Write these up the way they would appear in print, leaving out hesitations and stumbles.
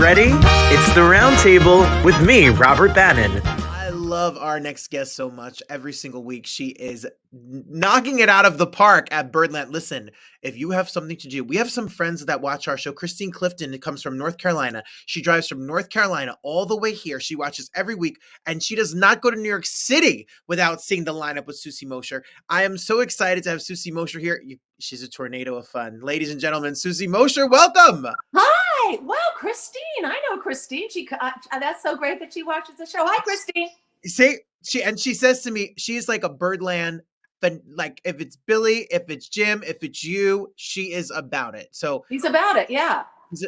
ready? It's the Roundtable with me, Robert Bannon. I love our next guest so much. Every single week, she is knocking it out of the park at Birdland. Listen, if you have something to do, we have some friends that watch our show. Christine Clifton comes from North Carolina. She drives from North Carolina all the way here. She watches every week, and she does not go to New York City without seeing the lineup with Susie Mosher. I am so excited to have Susie Mosher here. She's a tornado of fun. Ladies and gentlemen, Susie Mosher, welcome. Hi. Wow, Christine. I know Christine. That's so great that she watches the show. Hi, Christine. She says to me, she's like a Birdland, but like if it's Billy, if it's Jim, if it's you, she is about it. So He's about it. Yeah.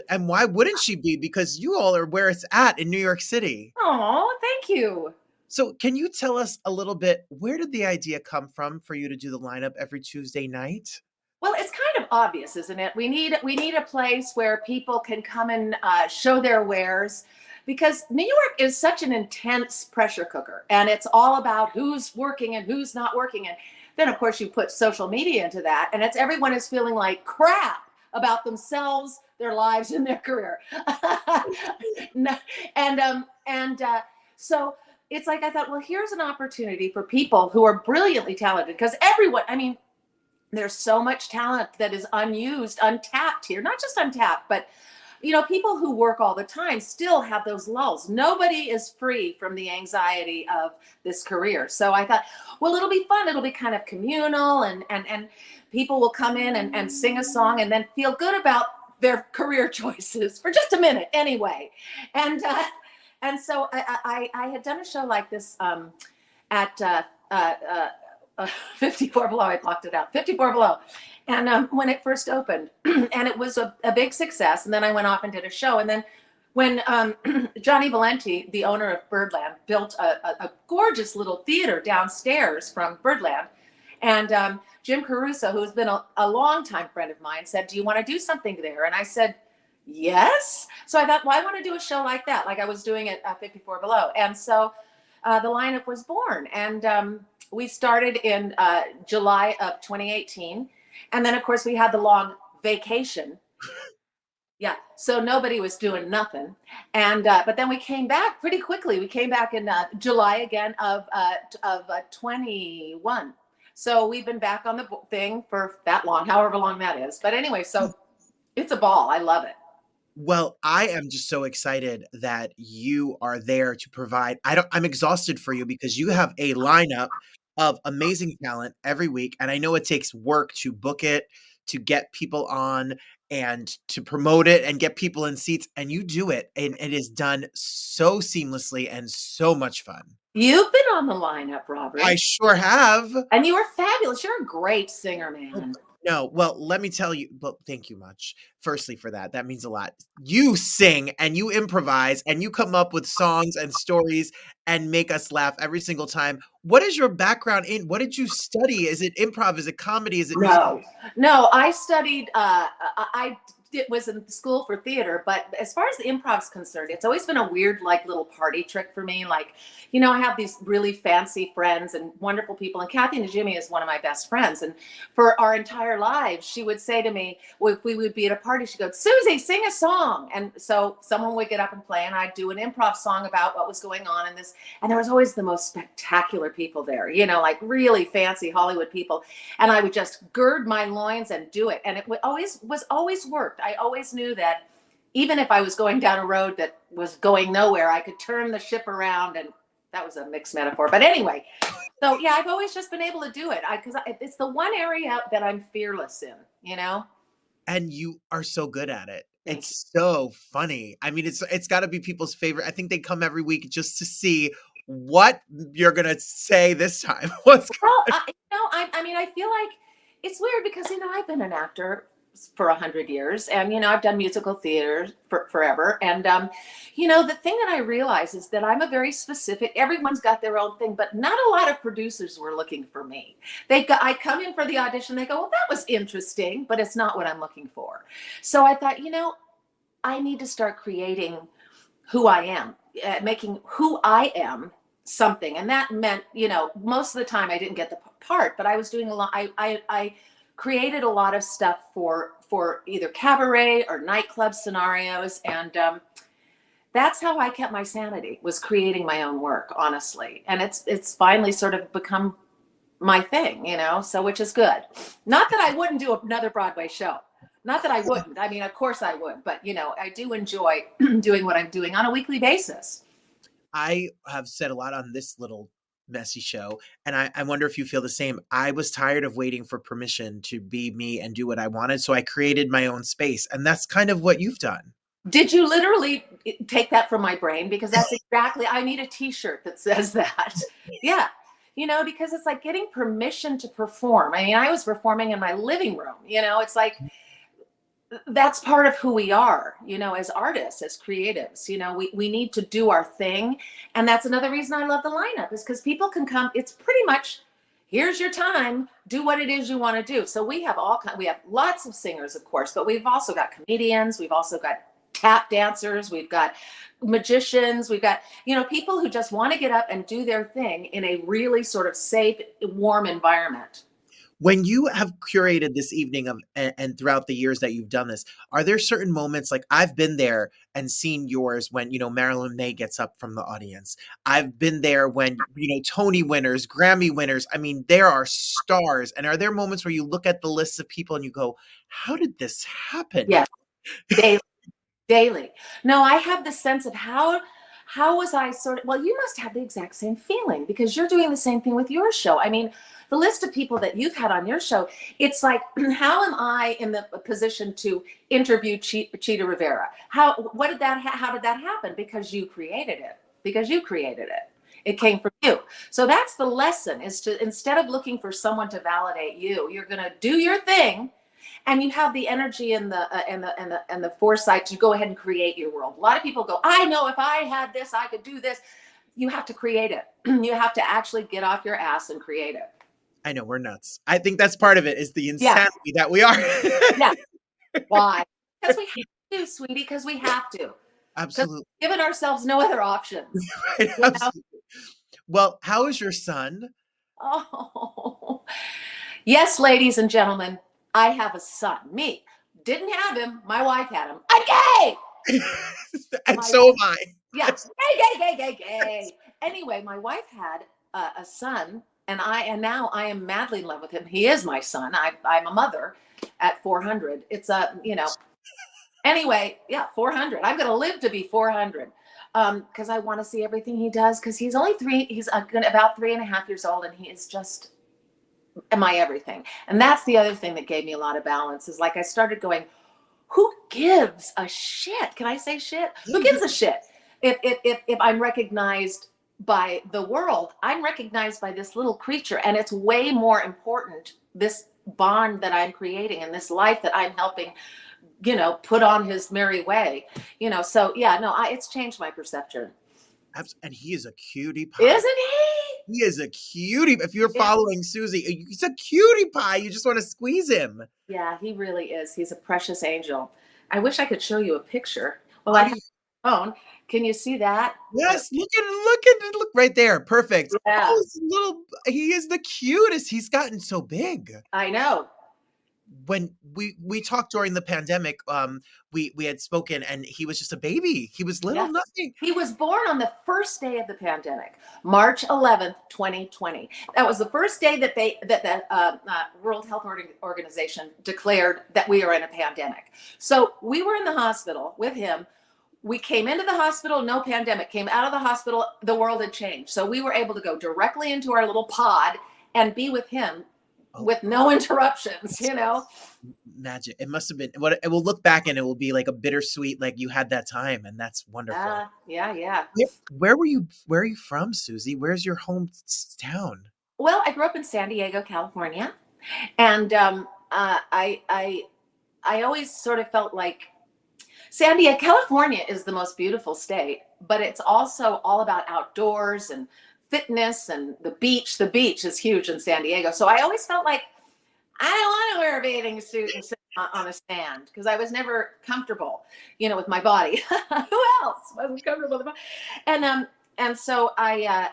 and why wouldn't she be? Because you all are where it's at in New York City. Oh, thank you. So can you tell us a little bit, where did the idea come from for you to do the lineup every Tuesday night? Well, it's kind of obvious, isn't it? We need a place where people can come and show their wares, because New York is such an intense pressure cooker, and it's all about who's working and who's not working. And then, of course, you put social media into that, and everyone is feeling like crap about themselves, their lives, and their career. So it's like I thought, well, here's an opportunity for people who are brilliantly talented, because everyone, I mean, there's so much talent that is unused, untapped here. Not just untapped, but people who work all the time still have those lulls. Nobody is free from the anxiety of this career. So I thought, well, it'll be fun. It'll be kind of communal, and people will come in and sing a song and then feel good about their career choices for just a minute anyway. And so I had done a show like this at 54 Below. I blocked it out. 54 Below. And when it first opened, and it was a big success. And then I went off and did a show. And then when Johnny Valenti, the owner of Birdland, built a gorgeous little theater downstairs from Birdland, and Jim Caruso, who's been a longtime friend of mine, said, "Do you want to do something there?" And I said, yes. So I thought, well, I want to do a show like that, like I was doing at 54 Below. And so the lineup was born. And we started in July of 2018. And then, of course, we had the long vacation. Yeah. So nobody was doing nothing. And but then we came back pretty quickly. We came back in July again of 21. So we've been back on the thing for that long, however long that is. But anyway, so it's a ball. I love it. Well, I am just so excited that you are there to provide. I'm exhausted for you because you have a lineup of amazing talent every week. And I know it takes work to book it, to get people on, and to promote it and get people in seats. And you do it. And it is done so seamlessly and so much fun. You've been on the lineup, Robert. I sure have. And you were fabulous. You're a great singer, man. No, well, let me tell you, well, thank you much. Firstly, for that. That means a lot. You sing and you improvise and you come up with songs and stories and make us laugh every single time. What is your background in? What did you study? Is it improv? Is it comedy? Is it No, I studied, I was in school for theater, but as far as the improv's concerned, it's always been a weird, like, little party trick for me. Like, I have these really fancy friends and wonderful people, and Kathy Najimy is one of my best friends. And for our entire lives, she would say to me, if we would be at a party, she'd go, "Susie, sing a song." And so someone would get up and play, and I'd do an improv song about what was going on in this. And there was always the most spectacular people there, like really fancy Hollywood people. And I would just gird my loins and do it. And it always worked. I always knew that even if I was going down a road that was going nowhere, I could turn the ship around. And that was a mixed metaphor. But anyway, so yeah, I've always just been able to do it because it's the one area that I'm fearless in, And you are so good at it. It's so funny. I mean, it's got to be people's favorite. I think they come every week just to see what you're going to say this time. I feel like it's weird because, I've been an actor for 100 years, and I've done musical theater for forever, and the thing that I realize is that I'm a very specific, everyone's got their own thing, but not a lot of producers were looking for me. I come in for the audition, they go, "Well, that was interesting, but it's not what I'm looking for." So I thought, I need to start creating who I am, making who I am something. And that meant, most of the time I didn't get the part, but I was doing a lot. I created a lot of stuff for either cabaret or nightclub scenarios. And that's how I kept my sanity, was creating my own work, honestly. And it's finally sort of become my thing, so which is good. Not that I wouldn't do another Broadway show. Not that I wouldn't. I mean, of course I would, but I do enjoy doing what I'm doing on a weekly basis. I have said a lot on this little messy show, and I wonder if you feel the same. I was tired of waiting for permission to be me and do what I wanted, so I created my own space, and that's kind of what you've done. Did you literally take that from my brain? Because that's exactly, I need a t-shirt that says that. Yeah. Because it's like getting permission to perform. I mean, I was performing in my living room, it's like, that's part of who we are, as artists, as creatives. We need to do our thing. And that's another reason I love the lineup, is because people can come. It's pretty much, here's your time, do what it is you want to do. So we have we have lots of singers, of course, but we've also got comedians. We've also got tap dancers. We've got magicians. We've got, people who just want to get up and do their thing in a really sort of safe, warm environment. When you have curated this evening and throughout the years that you've done this, are there certain moments, like I've been there and seen yours when, Marilyn May gets up from the audience. I've been there when, Tony winners, Grammy winners. I mean, there are stars. And are there moments where you look at the list of people and you go, how did this happen? Yeah, daily. No, I have the sense of how was I well, you must have the exact same feeling, because you're doing the same thing with your show. I mean, the list of people that you've had on your show, it's like, how am I in the position to interview Cheetah Rivera? How did that happen? Because you created it. It came from you. So that's the lesson, is to, instead of looking for someone to validate you, you're going to do your thing. And you have the energy and the foresight to go ahead and create your world. A lot of people go, I know if I had this, I could do this. You have to create it. You have to actually get off your ass and create it. I know, we're nuts. I think that's part of it, is the insanity that we are. Yeah. Why? Because we have to, sweetie, because we have to. Absolutely. Given ourselves no other options. Right, absolutely. Well, how is your son? Oh, yes, ladies and gentlemen, I have a son. Me. Didn't have him. My wife had him. I'm gay! And so am I. Yes. Gay. Anyway, my wife had a son, and now I am madly in love with him. He is my son. I'm a mother at 400. It's anyway, yeah, 400. I'm going to live to be 400. Because I want to see everything he does, because he's only he's about 3.5 years old, and he is just my everything. And that's the other thing that gave me a lot of balance, is like I started going, who gives a shit? Can I say shit? Who gives a shit? If I'm recognized by the world, I'm recognized by this little creature, and it's way more important, this bond that I'm creating and this life that I'm helping put on his merry way, so yeah, no, it's changed my perception. And he is a cutie pie. Isn't he? He is a cutie. If you're following Susie, he's a cutie pie. You just want to squeeze him. Yeah, he really is. He's a precious angel. I wish I could show you a picture. Well, I have a phone. Can you see that? Yes, look right there. Perfect. Yeah. Oh, he is the cutest. He's gotten so big. I know. When we talked during the pandemic, we had spoken, and he was just a baby. He was little, nothing. He was born on the first day of the pandemic, March 11th, 2020. That was the first day that the World Health Organization declared that we are in a pandemic. So we were in the hospital with him. We came into the hospital, no pandemic. Came out of the hospital, the world had changed. So we were able to go directly into our little pod and be with him. With no interruptions, Magic. It must have been it will look back, and it will be like a bittersweet, like you had that time, and that's wonderful. Yeah. Where are you from, Susie? Where's your hometown? Well, I grew up in San Diego, California, and I always sort of felt like San Diego, California is the most beautiful state, but it's also all about outdoors and fitness and the beach. The beach is huge in San Diego. So I always felt like I don't want to wear a bathing suit and sit on a stand, because I was never comfortable, with my body. Who else wasn't comfortable with my body? And so I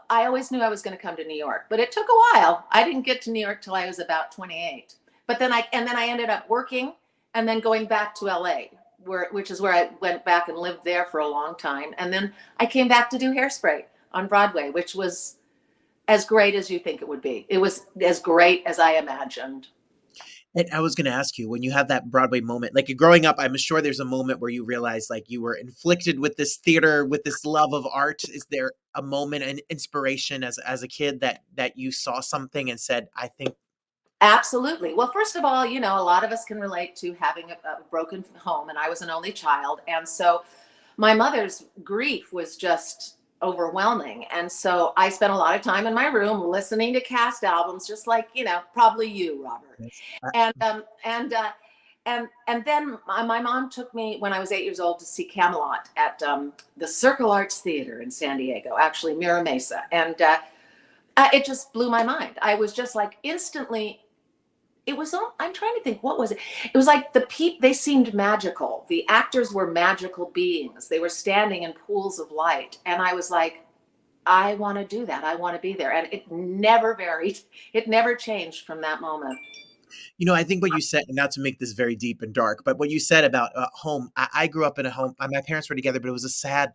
always knew I was going to come to New York, but it took a while. I didn't get to New York till I was about 28. But then I ended up working and then going back to LA, which is where I went back and lived there for a long time. And then I came back to do Hairspray on Broadway, which was as great as you think it would be. It was as great as I imagined. And I was going to ask you, when you have that Broadway moment, like growing up, I'm sure there's a moment where you realize like you were inflicted with this theater, with this love of art. Is there a moment and inspiration as a kid that you saw something and said, I think. Absolutely. Well, first of all, a lot of us can relate to having a broken home, and I was an only child. And so my mother's grief was just overwhelming. And so I spent a lot of time in my room listening to cast albums, just like, probably you, Robert. Yes. And then my mom took me when I was 8 years old to see Camelot at the Circle Arts Theater in San Diego, actually Mira Mesa. And it just blew my mind. I was just like instantly, I'm trying to think, what was it? It was like they seemed magical. The actors were magical beings. They were standing in pools of light. And I was like, I want to do that. I want to be there. And it never varied. It never changed from that moment. I think what you said, and not to make this very deep and dark, but what you said about home, I grew up in a home, my parents were together, but it was a sad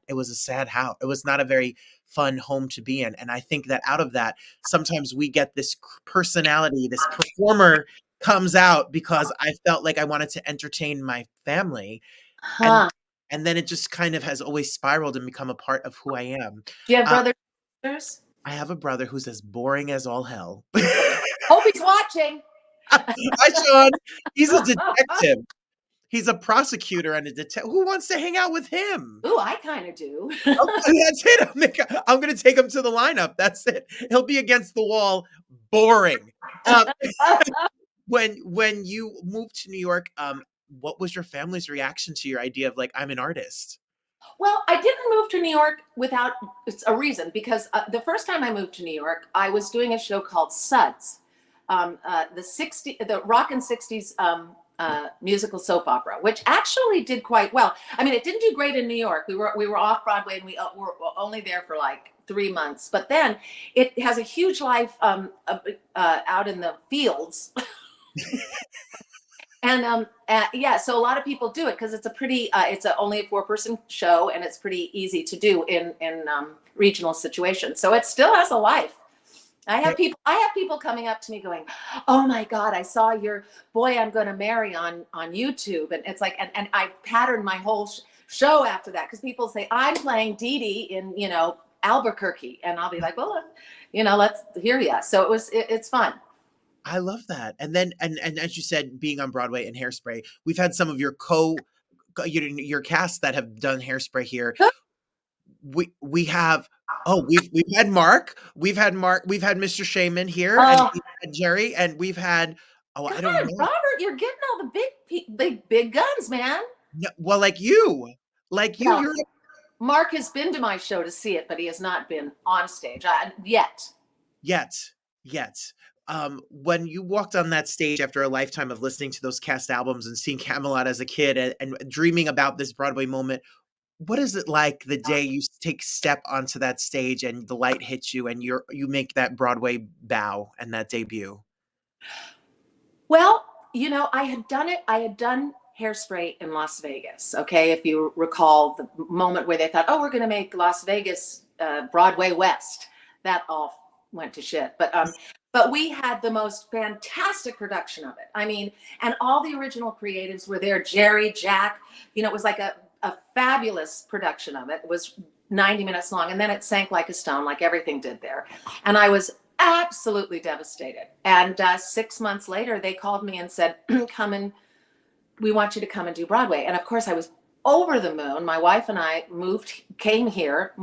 house. It was not a very fun home to be in. And I think that out of that, sometimes we get this personality, this performer comes out because I felt like I wanted to entertain my family. And then it just kind of has always spiraled and become a part of who I am. Do you have brothers and sisters? I have a brother who's as boring as all hell. Hope he's watching. Hi, Sean. He's a detective. He's a prosecutor and a detective. Who wants to hang out with him? Ooh, I kind of do. Okay, that's it. I'm going to take him to the lineup. That's it. He'll be against the wall. Boring. When you moved to New York, what was your family's reaction to your idea of like, I'm an artist? Well, I didn't move to New York without a reason, because the first time I moved to New York, I was doing a show called Suds. The rock and 60s musical soap opera, which actually did quite well. I mean, it didn't do great in New York. We were off Broadway, and we were only there for like 3 months. But then it has a huge life out in the fields. And so a lot of people do it because it's only a 4-person show, and it's pretty easy to do in regional situations. So it still has a life. I have people coming up to me going, "Oh my God, I saw your Boy I'm Gonna Marry on YouTube," and it's like, and I patterned my whole show after that, because people say I'm playing Dee Dee in Albuquerque, and I'll be like, well, let's hear ya. So it's fun. I love that. And then and as you said, being on Broadway and Hairspray, we've had some of your your cast that have done Hairspray here. We have. Oh, we've had Mark. We've had Mr. Shaman here, and we've had Jerry, and we've had. Oh, I don't know. Robert, you're getting all the big guns, man. No, well, like you, Well, you're. Mark has been to my show to see it, but he has not been on stage yet. Yet. When you walked on that stage after a lifetime of listening to those cast albums and seeing Camelot as a kid and dreaming about this Broadway moment, what is it like the day you take step onto that stage and the light hits you and you make that Broadway bow and that debut? Well, I had done it. I had done Hairspray in Las Vegas. Okay. If you recall the moment where they thought, oh, we're going to make Las Vegas Broadway West, that all went to shit. But we had the most fantastic production of it. I mean, and all the original creatives were there. Jerry, Jack, it was like a fabulous production of it. It was 90 minutes long, and then it sank like a stone, like everything did there. And I was absolutely devastated. And 6 months later, they called me and said, we want you to come and do Broadway. And of course, I was over the moon. My wife and I came here,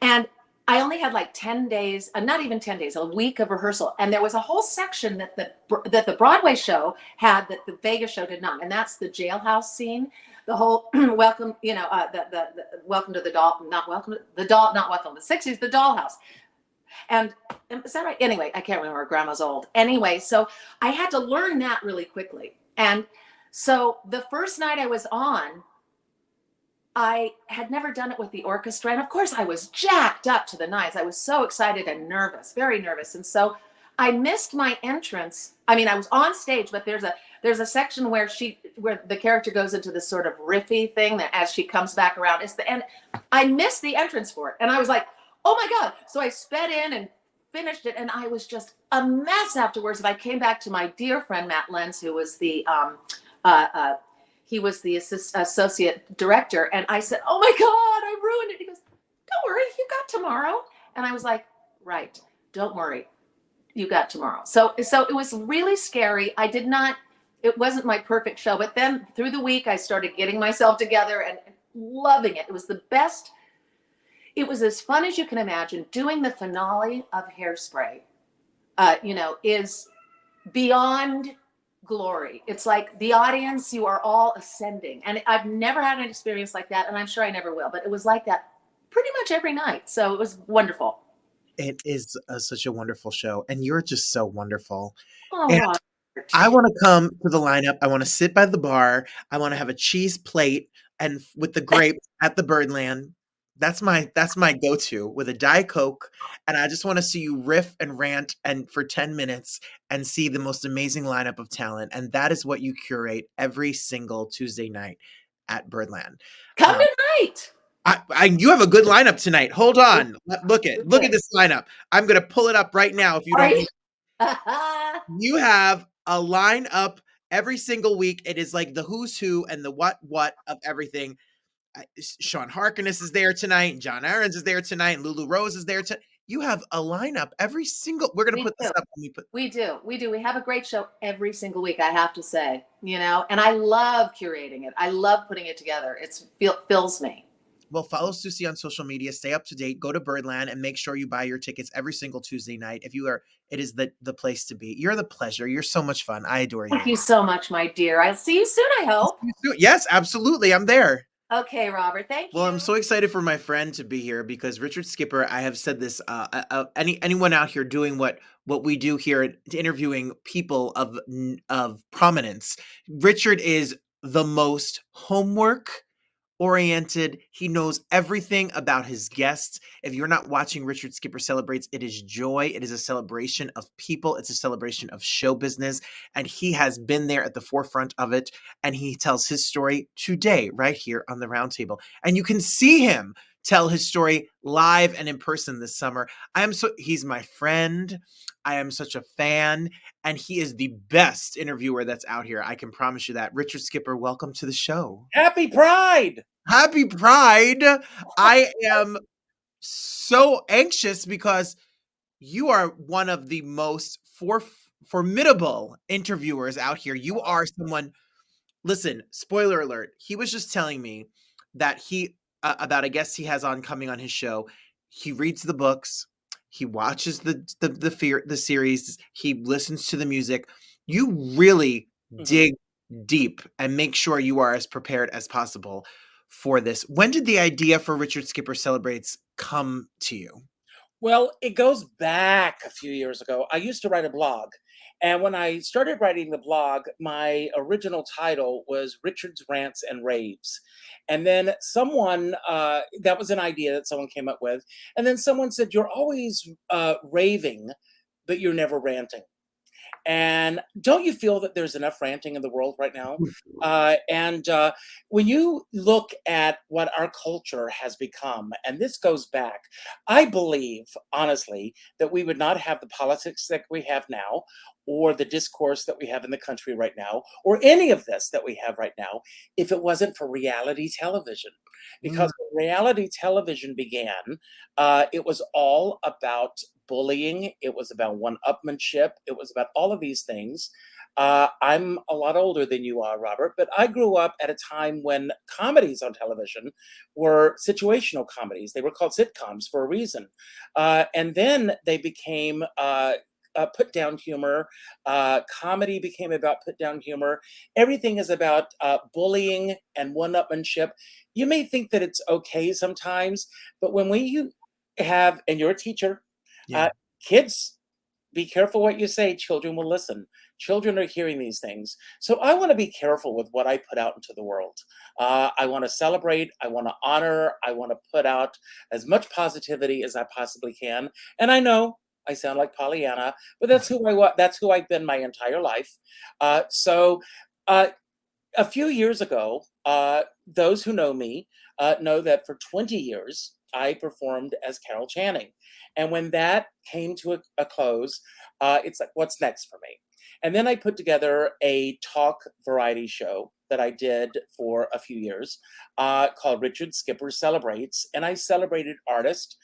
and I only had like 10 days, not even 10 days, a week of rehearsal. And there was a whole section that the Broadway show had that the Vegas show did not. And that's the jailhouse scene, the whole welcome, the welcome to the doll, not welcome to the doll, not welcome to the 60s, the dollhouse. And is that right? Anyway, I can't remember. Grandma's old. Anyway, so I had to learn that really quickly. And so the first night I was on, I had never done it with the orchestra. And of course I was jacked up to the nines. I was so excited and nervous, very nervous. And so I missed my entrance. I mean, I was on stage, but there's there's a section where where the character goes into this sort of riffy thing that as she comes back around, it's the end. I missed the entrance for it, and I was like, oh my God. So I sped in and finished it, and I was just a mess afterwards. And I came back to my dear friend Matt Lenz, who was the he was the associate director, and I said, oh my God, I ruined it. He goes, don't worry, you got tomorrow. And I was like, right, don't worry, you got tomorrow. So it was really scary. It wasn't my perfect show, but then through the week I started getting myself together and loving it. It was the best. It was as fun as you can imagine. Doing the finale of Hairspray, is beyond glory. It's like the audience, you are all ascending. And I've never had an experience like that, and I'm sure I never will, but it was like that pretty much every night. So it was wonderful. It is such a wonderful show, and you're just so wonderful. Oh, And Robert. I want to come to the lineup. I want to sit by the bar. I want to have a cheese plate and with the grape at the Birdland. That's my go-to with a Diet Coke. And I just want to see you riff and rant and for 10 minutes and see the most amazing lineup of talent. And that is what you curate every single Tuesday night at Birdland. Come tonight. You have a good lineup tonight. Hold on. Look at this lineup. I'm going to pull it up right now if you don't. You have a lineup every single week. It is like the who's who and the what of everything. Sean Harkness is there tonight, and John Aarons is there tonight, and Lulu Rose is there tonight. You have a lineup every single. We're gonna put this up when we put. We do. We have a great show every single week. I have to say, and I love curating it. I love putting it together. It fills me. Well, follow Susie on social media. Stay up to date. Go to Birdland and make sure you buy your tickets every single Tuesday night. It is the place to be. You're the pleasure. You're so much fun. I adore you. Thank you so much, my dear. I'll see you soon, I hope. Yes, absolutely. I'm there. Okay, Robert. Thank you. Well, I'm so excited for my friend to be here because Richard Skipper, I have said this, anyone out here doing what we do here, interviewing people of prominence, Richard is the most homework oriented. He knows everything about his guests. If you're not watching Richard Skipper Celebrates, it is joy. It is a celebration of people. It's a celebration of show business. And he has been there at the forefront of it. And he tells his story today, right here on the Roundtable. And you can see him tell his story live and in person this summer. He's my friend. I am such a fan. And he is the best interviewer that's out here. I can promise you that. Richard Skipper, welcome to the show. Happy Pride! Happy Pride. I am so anxious because you are one of the most formidable interviewers out here. You are someone, listen, spoiler alert. He was just telling me that about a guest he has coming on his show. He reads the books. He watches the series. He listens to the music. You really dig deep and make sure you are as prepared as possible for this. When did the idea for Richard Skipper Celebrates come to you? Well, it goes back a few years ago. I used to write a blog. And when I started writing the blog, my original title was Richard's Rants and Raves. And then someone, that was an idea that someone came up with. And then someone said, you're always raving, but you're never ranting. And don't you feel that there's enough ranting in the world right now? And when you look at what our culture has become, and this goes back, I believe, honestly, that we would not have the politics that we have now, or the discourse that we have in the country right now, or any of this that we have right now, if it wasn't for reality television. Because when reality television began, it was all about bullying. It was about one-upmanship. It was about all of these things. I'm a lot older than you are, Robert, but I grew up at a time when comedies on television were situational comedies. They were called sitcoms for a reason. And then they became put-down humor. Comedy became about put-down humor. Everything is about bullying and one-upmanship. You may think that it's okay sometimes, but when you have, and you're a teacher, kids, be careful what you say. Children will listen. Children are hearing these things. So I want to be careful with what I put out into the world. I want to celebrate. I want to honor. I want to put out as much positivity as I possibly can. And I know I sound like Pollyanna, but that's who I was. That's who I've been my entire life. So a few years ago, those who know me know that for 20 years, I performed as Carol Channing. And when that came to a close, it's like, what's next for me? And then I put together a talk variety show that I did for a few years called Richard Skipper Celebrates. And I celebrated artists.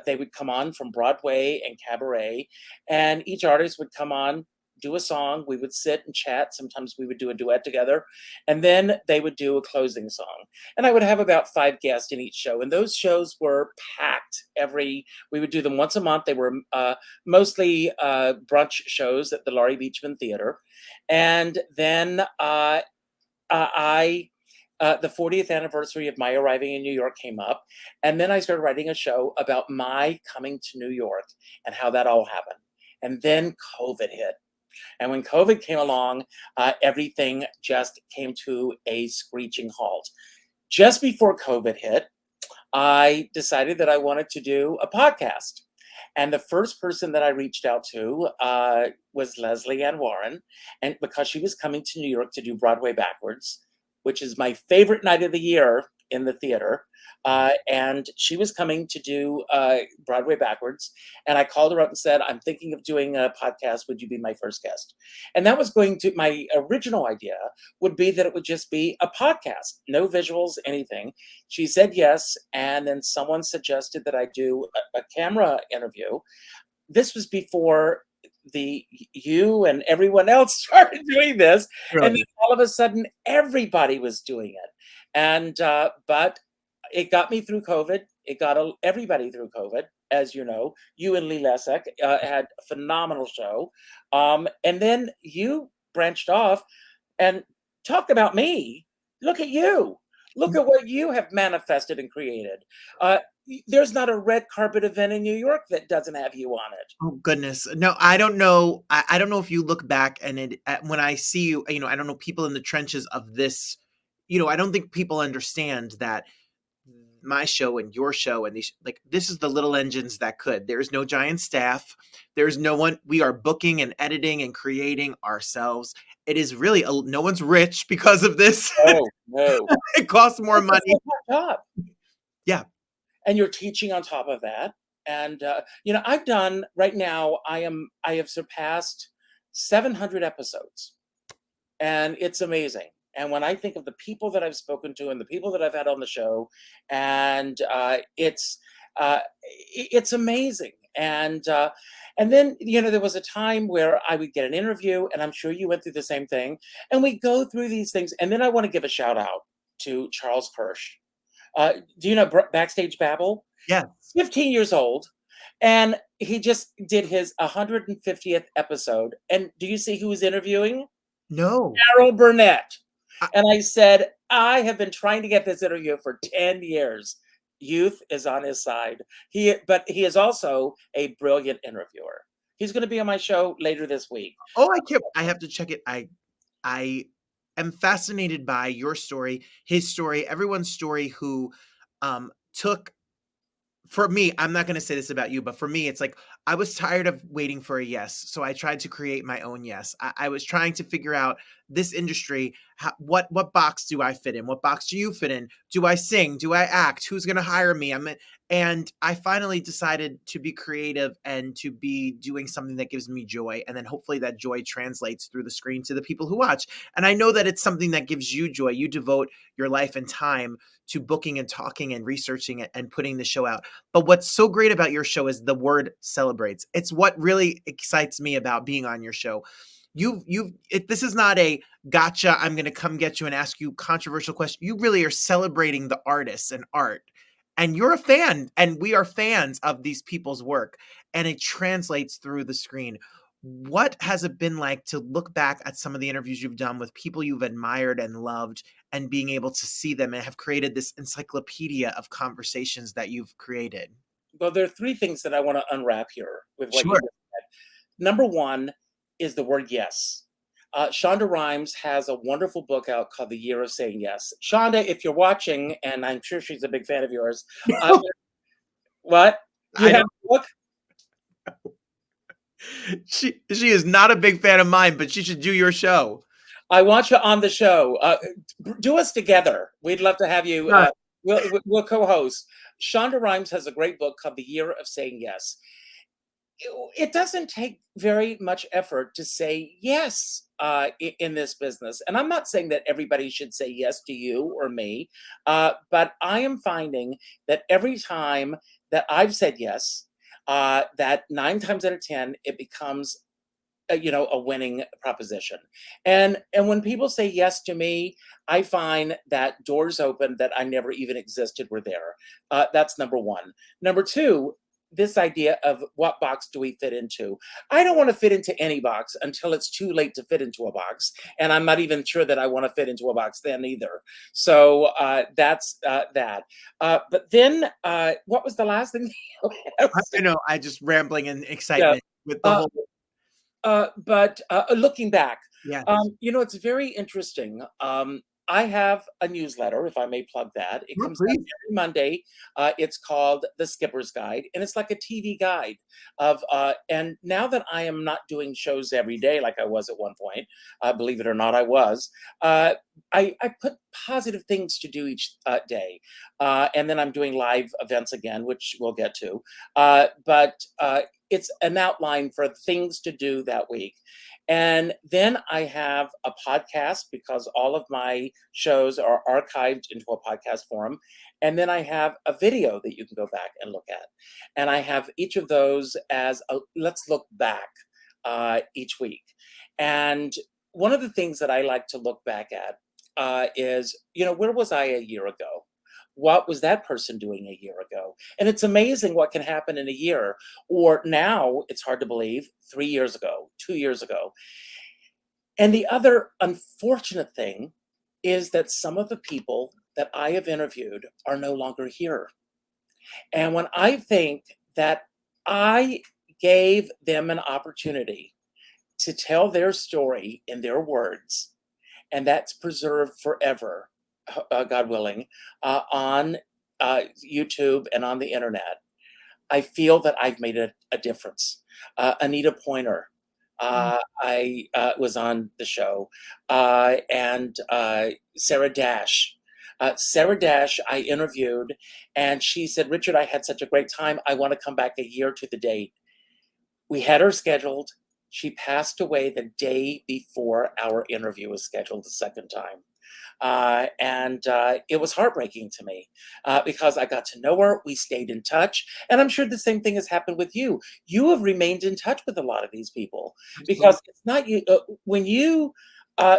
They would come on from Broadway and cabaret, and each artist would come on, do a song. We would sit and chat. Sometimes we would do a duet together, and then they would do a closing song. And I would have about 5 guests in each show, and those shows were packed. We would do them once a month. They were mostly brunch shows at the Laurie Beechman Theater, and then the 40th anniversary of my arriving in New York came up, and then I started writing a show about my coming to New York and how that all happened. And then COVID hit. And when COVID came along, everything just came to a screeching halt. Just before COVID hit, I decided that I wanted to do a podcast. And the first person that I reached out to was Leslie Ann Warren, and because she was coming to New York to do Broadway Backwards, which is my favorite night of the year in the theater. And she was coming to do Broadway Backwards. And I called her up and said, I'm thinking of doing a podcast. Would you be my first guest? And that was my original idea would be that it would just be a podcast, no visuals, anything. She said yes. And then someone suggested that I do a camera interview. This was before you and everyone else started doing this. Really? And then all of a sudden, everybody was doing it. And, but it got me through COVID. It got everybody through COVID, as you know. You and Lee Lessek had a phenomenal show. And then you branched off and talked about me. Look at you. Look at what you have manifested and created. There's not a red carpet event in New York that doesn't have you on it. Oh goodness. No, I don't know. I don't know if you look back and when I see you, I don't know people in the trenches of this, I don't think people understand that my show and your show and these, like, this is the little engines that could. There's no giant staff. There's no one. We are booking and editing and creating ourselves. It is really, no one's rich because of this. Oh, no. It costs more money. Job. Yeah. And you're teaching on top of that. And, I've done right now, I have surpassed 700 episodes, and it's amazing. And when I think of the people that I've spoken to and the people that I've had on the show, and it's amazing. And then, there was a time where I would get an interview, and I'm sure you went through the same thing, and we go through these things. And then I want to give a shout out to Charles Kirsch. Do you know Backstage Babble? Yeah. 15 years old. And he just did his 150th episode. And do you see who was interviewing? No. Carol Burnett. And I said, I have been trying to get this interview for 10 years. Youth is on his side. But he is also a brilliant interviewer. He's going to be on my show later this week. Oh, I can't. I have to check it. I am fascinated by your story, his story, everyone's story who took. For me, I'm not going to say this about you, but for me, it's like I was tired of waiting for a yes. So I tried to create my own yes. I was trying to figure out this industry. What box do I fit in? What box do you fit in? Do I sing? Do I act? Who's going to hire me? And I finally decided to be creative and to be doing something that gives me joy. And then hopefully that joy translates through the screen to the people who watch. And I know that it's something that gives you joy. You devote your life and time to booking and talking and researching it and putting the show out. But what's so great about your show is the word celebrates. It's what really excites me about being on your show. This is not a gotcha, I'm going to come get you and ask you controversial question. You really are celebrating the artists and art. And you're a fan, and we are fans of these people's work, and it translates through the screen. What has it been like to look back at some of the interviews you've done with people you've admired and loved, and being able to see them and have created this encyclopedia of conversations that you've created? Well, there are 3 things that I want to unwrap here with what Sure. you said. Number 1 is the word yes. Shonda Rhimes has a wonderful book out called The Year of Saying Yes. Shonda, if you're watching, and I'm sure she's a big fan of yours, what? You have a book? She is not a big fan of mine, but she should do your show. I want you on the show. Do us together. We'd love to have you. We'll co-host. Shonda Rhimes has a great book called The Year of Saying Yes. It doesn't take very much effort to say yes in this business. And I'm not saying that everybody should say yes to you or me, but I am finding that every time that I've said yes, that 9 times out of 10, it becomes a winning proposition. And when people say yes to me, I find that doors open that I never even existed were there. That's number one. Number two, this idea of what box do we fit into? I don't want to fit into any box until it's too late to fit into a box. And I'm not even sure that I want to fit into a box then either. So that's that. But then what was the last thing? I know, I just rambling in excitement with the whole. But looking back, Yes. It's very interesting. I have a newsletter, if I may plug that. It comes out please. every Monday. It's called The Skipper's Guide, and it's like a TV guide of. And now that I am not doing shows every day like I was at one point, believe it or not, I was. I put positive things to do each day, and then I'm doing live events again, which we'll get to. But it's an outline for things to do that week. And then I have a podcast because all of my shows are archived into a podcast form. And then I have a video that you can go back and look at. And I have each of those as a let's look back each week. And one of the things that I like to look back at is, where was I a year ago? What was that person doing a year ago? And it's amazing what can happen in a year. Or now, it's hard to believe, 3 years ago, 2 years ago. And the other unfortunate thing is that some of the people that I have interviewed are no longer here. And when I think that I gave them an opportunity to tell their story in their words, and that's preserved forever, God willing, on YouTube and on the internet, I feel that I've made a difference. Anita Pointer, I was on the show, and Sarah Dash. Sarah Dash, I interviewed, and she said, "Richard, I had such a great time. I want to come back a year to the date." We had her scheduled. She passed away the day before our interview was scheduled the second time. And it was heartbreaking to me because I got to know her. We stayed in touch. And I'm sure the same thing has happened with you. You have remained in touch with a lot of these people because it's not you. When you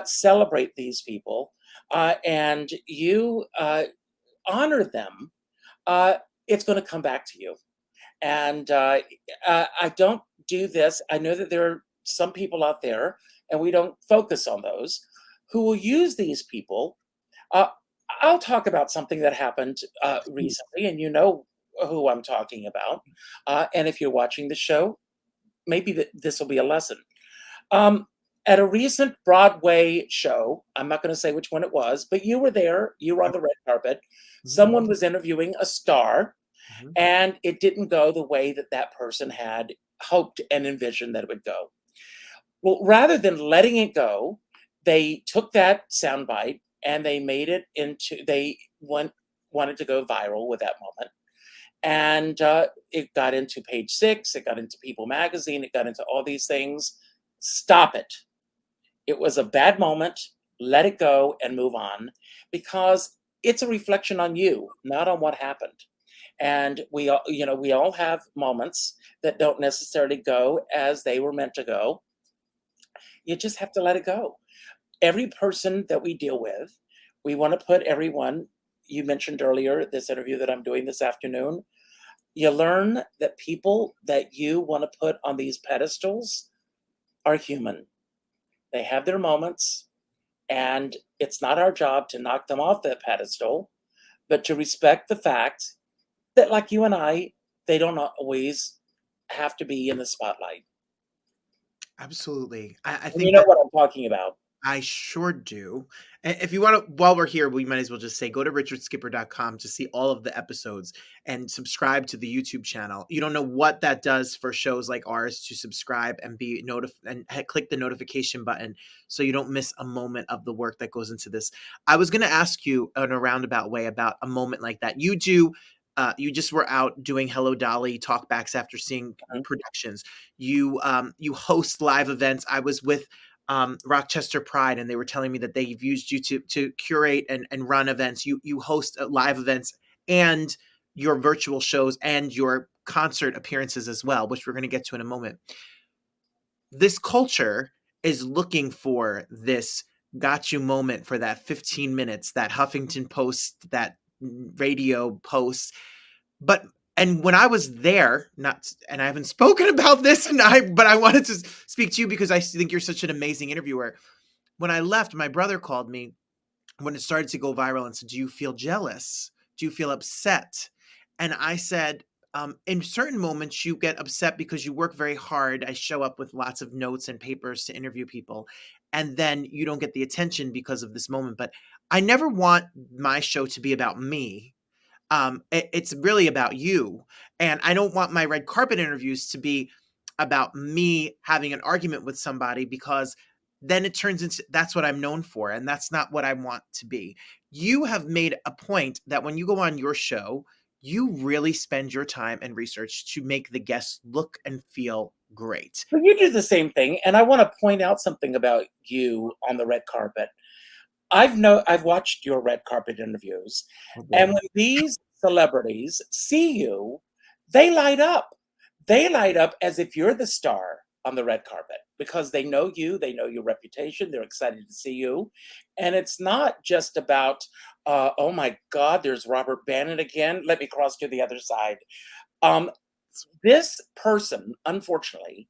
celebrate these people and you honor them, it's going to come back to you. And I don't do this. I know that there are some people out there, and we don't focus on those, who will use these people. I'll talk about something that happened recently, and you know who I'm talking about. And if you're watching the show, maybe this will be a lesson. At a recent Broadway show, I'm not going to say which one it was, but you were there. You were on the red carpet. Someone was interviewing a star, and it didn't go the way that that person had hoped and envisioned that it would go. Well, rather than letting it go, they took that soundbite and they made it into, wanted to go viral with that moment. And it got into Page Six, it got into People Magazine, it got into all these things. Stop it. It was a bad moment. Let it go and move on, because it's a reflection on you, not on what happened. And we all have moments that don't necessarily go as they were meant to go. You just have to let it go. Every person that we deal with, we want to put everyone, you mentioned earlier, this interview that I'm doing this afternoon, you learn that people that you want to put on these pedestals are human. They have their moments, and it's not our job to knock them off that pedestal, but to respect the fact that, like you and I, they don't always have to be in the spotlight. Absolutely. I And think you know what I'm talking about. I sure do. If you want to, while we're here, we might as well just say go to richardskipper.com to see all of the episodes and subscribe to the YouTube channel. You don't know what that does for shows like ours to subscribe and be click the notification button so you don't miss a moment of the work that goes into this. I was going to ask you in a roundabout way about a moment like that. You do. You just were out doing Hello Dolly talkbacks after seeing productions. You host live events. I was with Rochester Pride, and they were telling me that they've used you to curate and run events. You host live events and your virtual shows and your concert appearances as well, which we're going to get to in a moment. This culture is looking for this got you moment for that 15 minutes, that Huffington Post, that radio post. And when I was there, and I haven't spoken about this, but I wanted to speak to you because I think you're such an amazing interviewer. When I left, my brother called me when it started to go viral and said, "Do you feel jealous? Do you feel upset?" And I said, in certain moments, you get upset because you work very hard. I show up with lots of notes and papers to interview people, and then you don't get the attention because of this moment. But I never want my show to be about me. It's really about you. And I don't want my red carpet interviews to be about me having an argument with somebody, because then it turns into that's what I'm known for. And that's not what I want to be. You have made a point that when you go on your show, you really spend your time and research to make the guests look and feel great. But you do the same thing. And I want to point out something about you on the red carpet. I've watched your red carpet interviews, and when these celebrities see you, they light up. They light up as if you're the star on the red carpet because they know you, they know your reputation, they're excited to see you. And it's not just about, oh my God, there's Robert Bannon again. Let me cross to the other side. This person, unfortunately,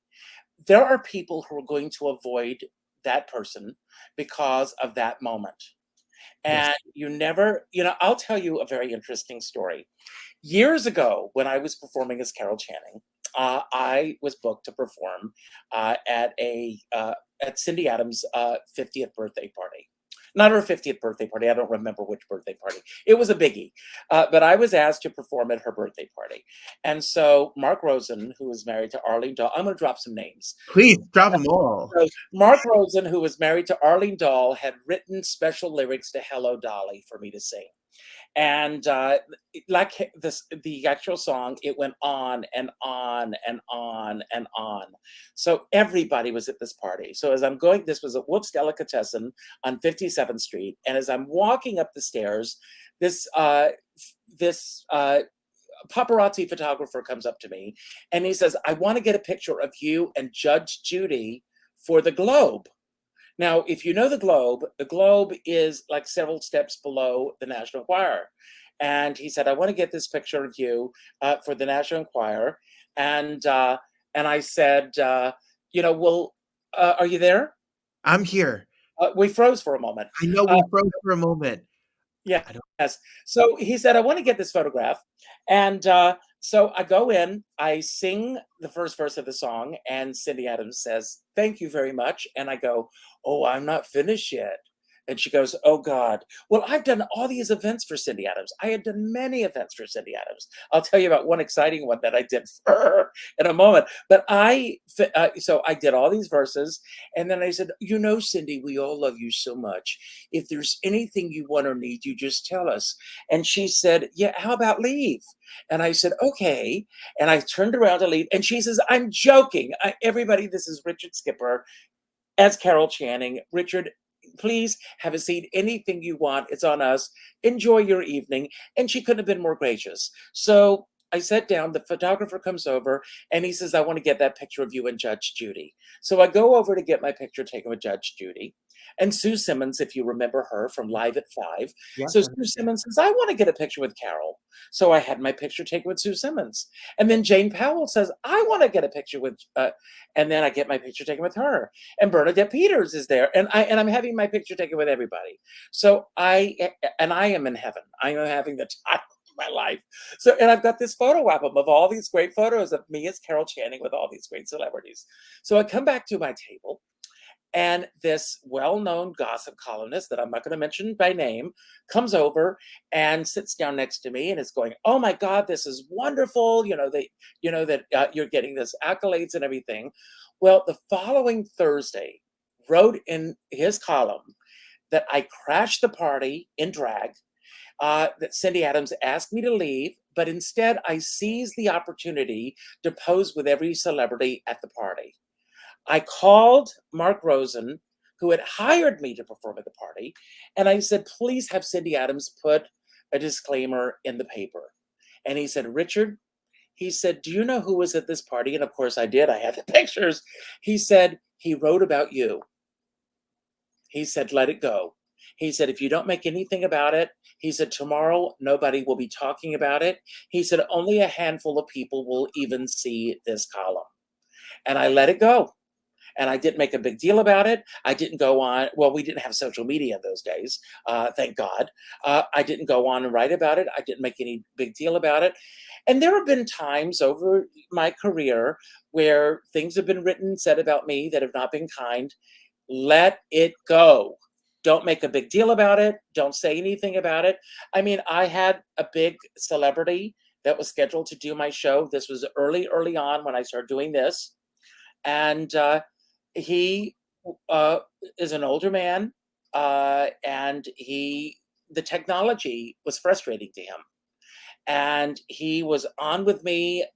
there are people who are going to avoid that person because of that moment. And Yes. you never, I'll tell you a very interesting story. Years ago, when I was performing as Carol Channing, I was booked to perform at Cindy Adams' 50th birthday party. Not her 50th birthday party. I don't remember which birthday party. It was a biggie. But I was asked to perform at her birthday party. And so Mark Rosen, who was married to Arlene Dahl, I'm going to drop some names. Please drop them all. So Mark Rosen, who was married to Arlene Dahl, had written special lyrics to Hello Dolly for me to sing. And like the actual song, it went on and on and on and on. So everybody was at this party. So as I'm going, this was at Wolf's Delicatessen on 57th Street. And as I'm walking up the stairs, this paparazzi photographer comes up to me and he says, "I want to get a picture of you and Judge Judy for the Globe." Now, if you know the Globe is like several steps below the National Enquirer. And he said, "I want to get this picture of you for the National Enquirer." And I said, well, are you there? I'm here. We froze for a moment. I know we froze for a moment. Yeah. Yes. So he said, "I want to get this photograph." And so I go in, I sing the first verse of the song, and Cindy Adams says, "Thank you very much." And I go, "Oh, I'm not finished yet." And she goes, "Oh God." Well, I've done all these events for Cindy Adams. I had done many events for Cindy Adams. I'll tell you about one exciting one that I did for her in a moment. But so I did all these verses. And then I said, "Cindy, we all love you so much. If there's anything you want or need, you just tell us." And she said, "Yeah, how about leave?" And I said, "Okay." And I turned around to leave. And she says, "I'm joking. Everybody, this is Richard Skipper as Carol Channing. Richard, please have a seat. Anything you want, it's on us. Enjoy your evening." And she couldn't have been more gracious. So I sat down, the photographer comes over and he says, "I want to get that picture of you and Judge Judy." So I go over to get my picture taken with Judge Judy. And Sue Simmons, if you remember her from Live at 5. Yeah. So Sue Simmons says, "I want to get a picture with Carol." So I had my picture taken with Sue Simmons. And then Jane Powell says, "I want to get a picture with, and then I get my picture taken with her. And Bernadette Peters is there. And I'm having my picture taken with everybody. So I am in heaven. I am having the time of my life. So, and I've got this photo album of all these great photos of me as Carol Channing with all these great celebrities. So I come back to my table And this well-known gossip columnist that I'm not going to mention by name comes over and sits down next to me and is going, "Oh my God, this is wonderful! That you're getting this accolades and everything." Well, the following Thursday, wrote in his column that I crashed the party in drag, that Cindy Adams asked me to leave, but instead I seized the opportunity to pose with every celebrity at the party. I called Mark Rosen, who had hired me to perform at the party, and I said, "Please have Cindy Adams put a disclaimer in the paper." And he said, "Richard," he said, "do you know who was at this party?" And of course I did. I had the pictures. He said, "He wrote about you." He said, "Let it go." He said, "If you don't make anything about it," he said, "tomorrow nobody will be talking about it." He said, "Only a handful of people will even see this column." And I let it go. And I didn't make a big deal about it. I didn't go on. Well, we didn't have social media in those days, thank God. I didn't go on and write about it. I didn't make any big deal about it. And there have been times over my career where things have been written, said about me that have not been kind. Let it go. Don't make a big deal about it. Don't say anything about it. I mean, I had a big celebrity that was scheduled to do my show. This was early on when I started doing this. And he is an older man, and the technology was frustrating to him. And he was on with me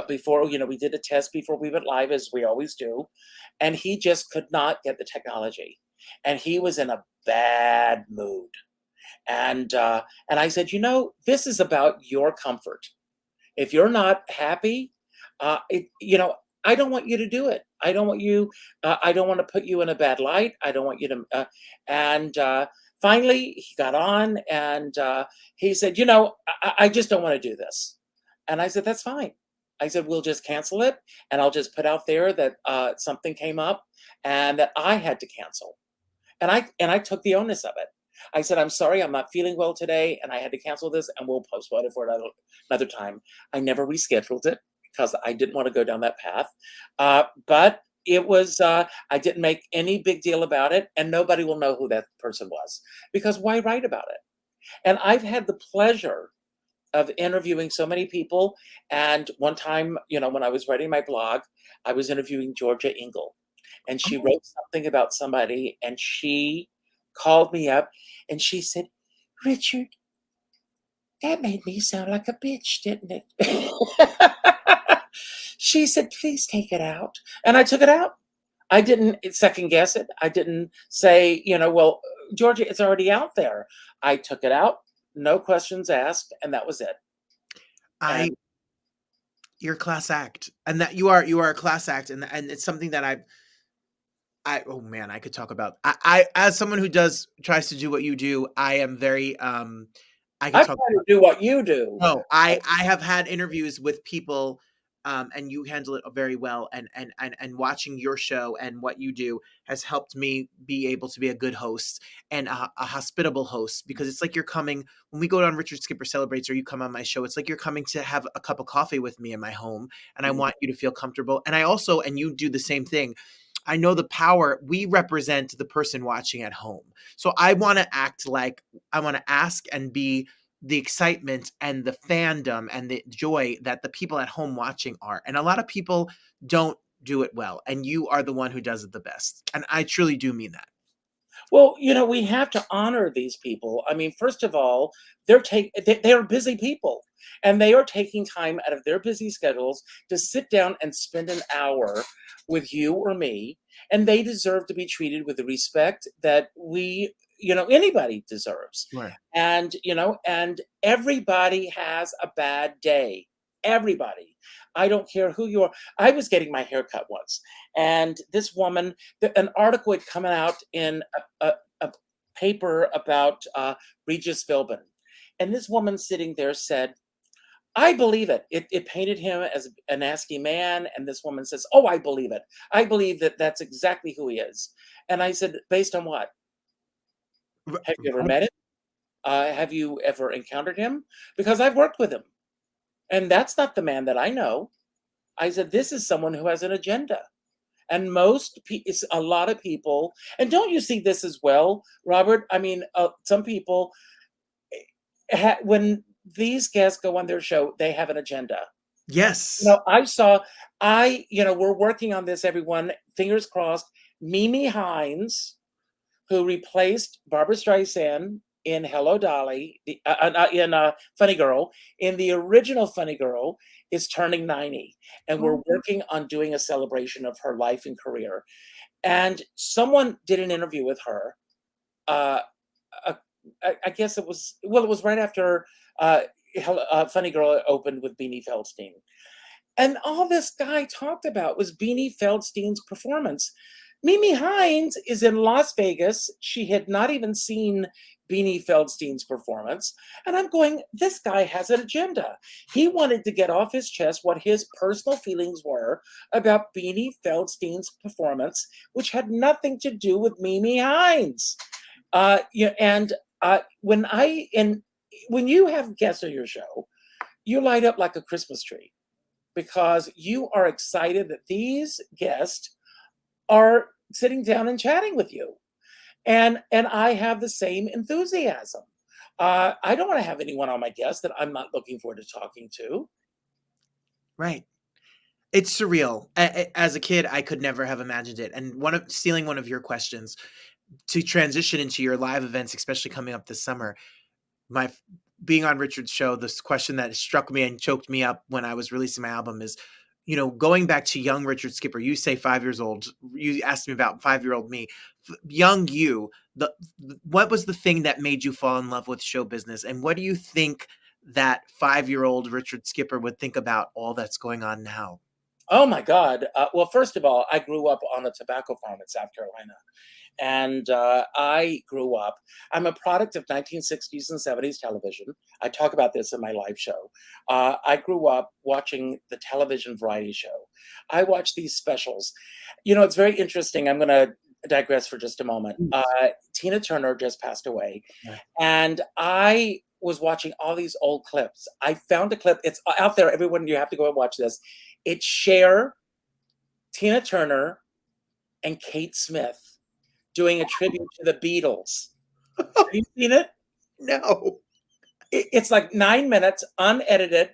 before, we did a test before we went live, as we always do. And he just could not get the technology. And he was in a bad mood. And I said, this is about your comfort. If you're not happy, I don't want you to do it. I don't want you. I don't want to put you in a bad light. I don't want you to. And finally, he got on and he said, I just don't want to do this. And I said, that's fine. I said, we'll just cancel it, and I'll just put out there that something came up and that I had to cancel. And I took the onus of it. I said, I'm sorry, I'm not feeling well today, and I had to cancel this, and we'll postpone it for another time. I never rescheduled it because I didn't want to go down that path. But it was, I didn't make any big deal about it, and nobody will know who that person was, because why write about it? And I've had the pleasure of interviewing so many people. And one time, when I was writing my blog, I was interviewing Georgia Engel, and she wrote something about somebody, and she called me up and she said, Richard, that made me sound like a bitch, didn't it? She said, please take it out. And I took it out. I didn't second guess it. I didn't say, well, Georgia, it's already out there. I took it out, no questions asked, and that was it. You're a class act, and that you are a class act, and it's something that oh man, I could talk about. I as someone who tries to do what you do, I am very I try to do what you do. No, I have had interviews with people, and you handle it very well. And watching your show and what you do has helped me be able to be a good host and a hospitable host, because it's like you're coming when we go on Richard Skipper Celebrates, or you come on my show. It's like you're coming to have a cup of coffee with me in my home, and I want you to feel comfortable. And and you do the same thing. I know the power. We represent the person watching at home. So I want to act like I want to ask and be the excitement and the fandom and the joy that the people at home watching are. And a lot of people don't do it well. And you are the one who does it the best. And I truly do mean that. Well, we have to honor these people. I mean, first of all, they're busy people, and they are taking time out of their busy schedules to sit down and spend an hour with you or me, and they deserve to be treated with the respect that anybody deserves. Right. And, and everybody has a bad day. Everybody. I don't care who you are. I was getting my hair cut once, and this woman, an article had come out in a paper about Regis Philbin, and this woman sitting there said, I believe it. It painted him as a nasty man, and this woman says, oh, I believe it. I believe that that's exactly who he is. And I said, based on what? Have you ever met him? Have you ever encountered him? Because I've worked with him. And that's not the man that I know. I said, this is someone who has an agenda. And a lot of people, and don't you see this as well, Robert? I mean, some people, when these guests go on their show, they have an agenda. Yes. We're working on this, everyone. Fingers crossed. Mimi Hines, who replaced Barbara Streisand in Hello Dolly, in Funny Girl, in the original Funny Girl, is turning 90. And we're working on doing a celebration of her life and career. And someone did an interview with her. I guess it was right after Funny Girl opened with Beanie Feldstein. And all this guy talked about was Beanie Feldstein's performance. Mimi Hines is in Las Vegas. She had not even seen Beanie Feldstein's performance. And I'm going, this guy has an agenda. He wanted to get off his chest what his personal feelings were about Beanie Feldstein's performance, which had nothing to do with Mimi Hines. When you have guests on your show, you light up like a Christmas tree, because you are excited that these guests are sitting down and chatting with you. And I have the same enthusiasm. I don't want to have anyone on my guest that I'm not looking forward to talking to. Right. It's surreal. As a kid, I could never have imagined it. And stealing one of your questions to transition into your live events, especially coming up this summer, being on Richard's show, this question that struck me and choked me up when I was releasing my album is, going back to young Richard Skipper. You say 5 years old. You asked me about 5-year-old me. Young you, what was the thing that made you fall in love with show business? And what do you think that 5-year-old Richard Skipper would think about all that's going on now? Oh my God. Well, first of all, I grew up on a tobacco farm in South Carolina. And I'm a product of 1960s and 70s television. I talk about this in my live show. I grew up watching the television variety show. I watched these specials. It's very interesting. I'm going to digress for just a moment. Tina Turner just passed away. Yeah. And I was watching all these old clips. I found a clip. It's out there. Everyone, you have to go and watch this. It's Cher, Tina Turner, and Kate Smith doing a tribute to the Beatles. Have you seen it? No. It's like 9 minutes, unedited,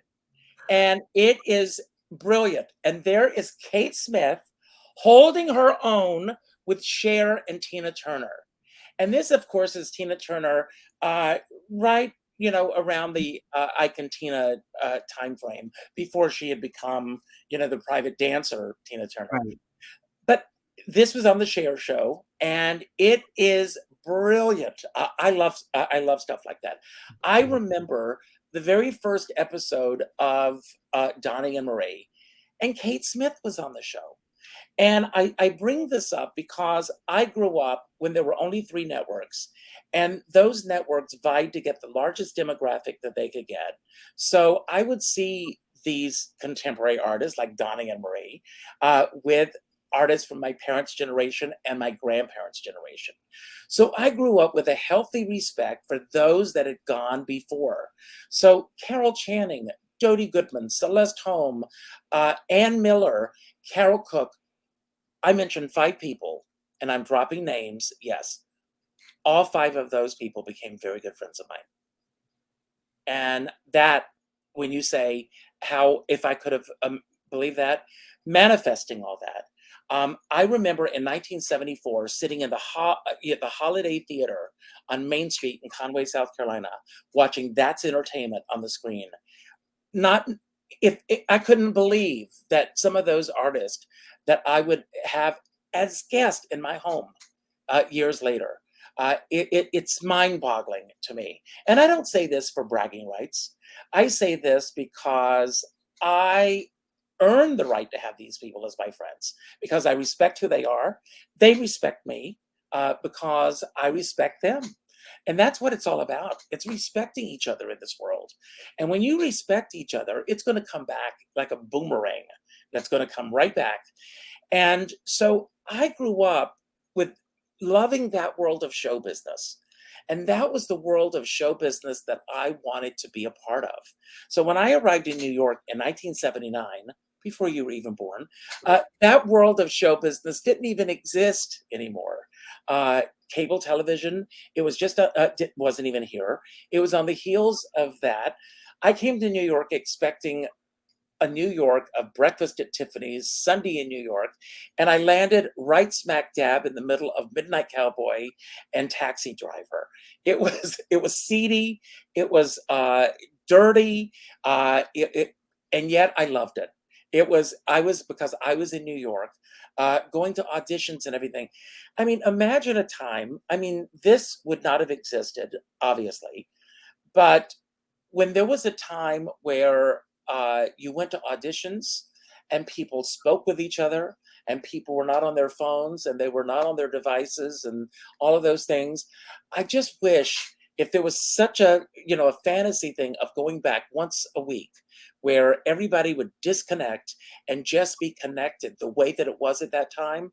and it is brilliant. And there is Kate Smith holding her own with Cher and Tina Turner. And this, of course, is Tina Turner, right, around the Icon Tina time frame, before she had become, the private dancer, Tina Turner. Right. But this was on the Cher show, and it is brilliant. I love stuff like that. I remember the very first episode of Donnie and Marie, and Kate Smith was on the show. And I bring this up because I grew up when there were only 3 networks, and those networks vied to get the largest demographic that they could get. So I would see these contemporary artists like Donnie and Marie with artists from my parents' generation and my grandparents' generation. So I grew up with a healthy respect for those that had gone before. So Carol Channing, Dodie Goodman, Celeste Holm, Ann Miller, Carol Cook. I mentioned 5 people, and I'm dropping names. Yes, all 5 of those people became very good friends of mine. And that, when you say how, if I could have believed that, manifesting all that. I remember in 1974 sitting in the Holiday Theater on Main Street in Conway, South Carolina, watching That's Entertainment on the screen. I couldn't believe that some of those artists that I would have as guests in my home years later. It's mind-boggling to me. And I don't say this for bragging rights. I say this because I earned the right to have these people as my friends, because I respect who they are. They respect me because I respect them. And that's what it's all about. It's respecting each other in this world. And when you respect each other, it's going to come back like a boomerang. That's going to come right back. And so I grew up with loving that world of show business. And that was the world of show business that I wanted to be a part of. So when I arrived in New York in 1979, before you were even born. That world of show business didn't even exist anymore. Cable television, it was just wasn't even here. It was on the heels of that. I came to New York expecting a New York of Breakfast at Tiffany's, Sunday in New York, and I landed right smack dab in the middle of Midnight Cowboy and Taxi Driver. It was seedy, it was dirty, and yet I loved it. Because I was in New York, going to auditions and everything. I mean, imagine a time. I mean, this would not have existed, obviously, but when there was a time where you went to auditions and people spoke with each other and people were not on their phones and they were not on their devices and all of those things. I just wish if there was such a fantasy thing of going back once a week where everybody would disconnect and just be connected the way that it was at that time,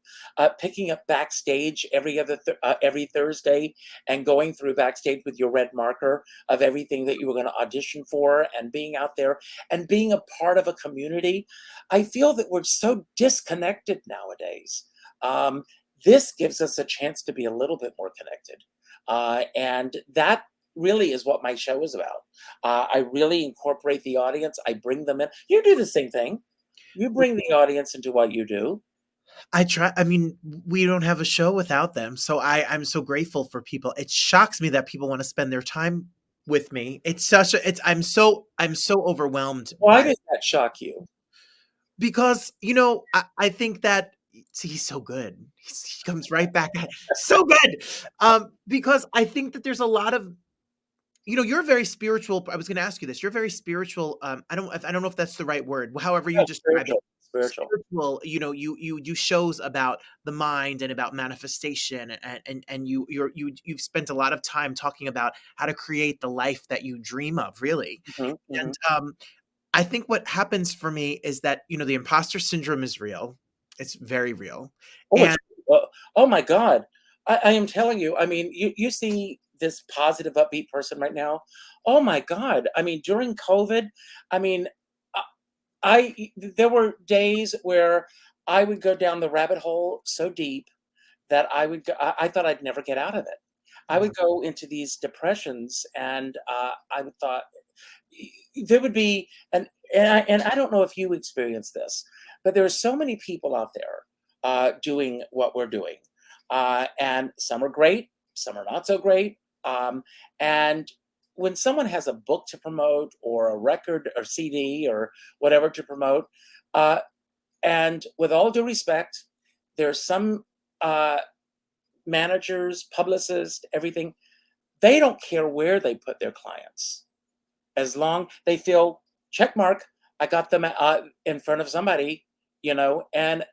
picking up backstage every Thursday and going through backstage with your red marker of everything that you were going to audition for and being out there and being a part of a community. I feel that we're so disconnected nowadays. This gives us a chance to be a little bit more connected. And that really is what my show is about. I really incorporate the audience. I bring them in. You do the same thing. You bring the audience into what you do. I try. I mean, we don't have a show without them. So I'm so grateful for people. It shocks me that people want to spend their time with me. I'm so overwhelmed Why by does that shock you? because I think that he's so good. He comes right back at so good. Because I think that there's a lot of you're very spiritual. I was going to ask you this. You're very spiritual. I don't know if that's the right word. However you describe it. Spiritual. You do shows about the mind and about manifestation, and you've spent a lot of time talking about how to create the life that you dream of, really. Mm-hmm, And I think what happens for me is that the imposter syndrome is real. It's very real. Oh my God. I am telling you, I mean, you see this positive, upbeat person right now. Oh my God. I mean, during COVID, I mean, there were days where I would go down the rabbit hole so deep that I thought I'd never get out of it. I would go into these depressions and I would thought there would be, and I don't know if you experience this, but there are so many people out there doing what we're doing. And some are great, some are not so great. And when someone has a book to promote or a record or CD or whatever to promote, and with all due respect, there's some managers, publicists, everything, they don't care where they put their clients. As long they feel, check mark, I got them in front of somebody, and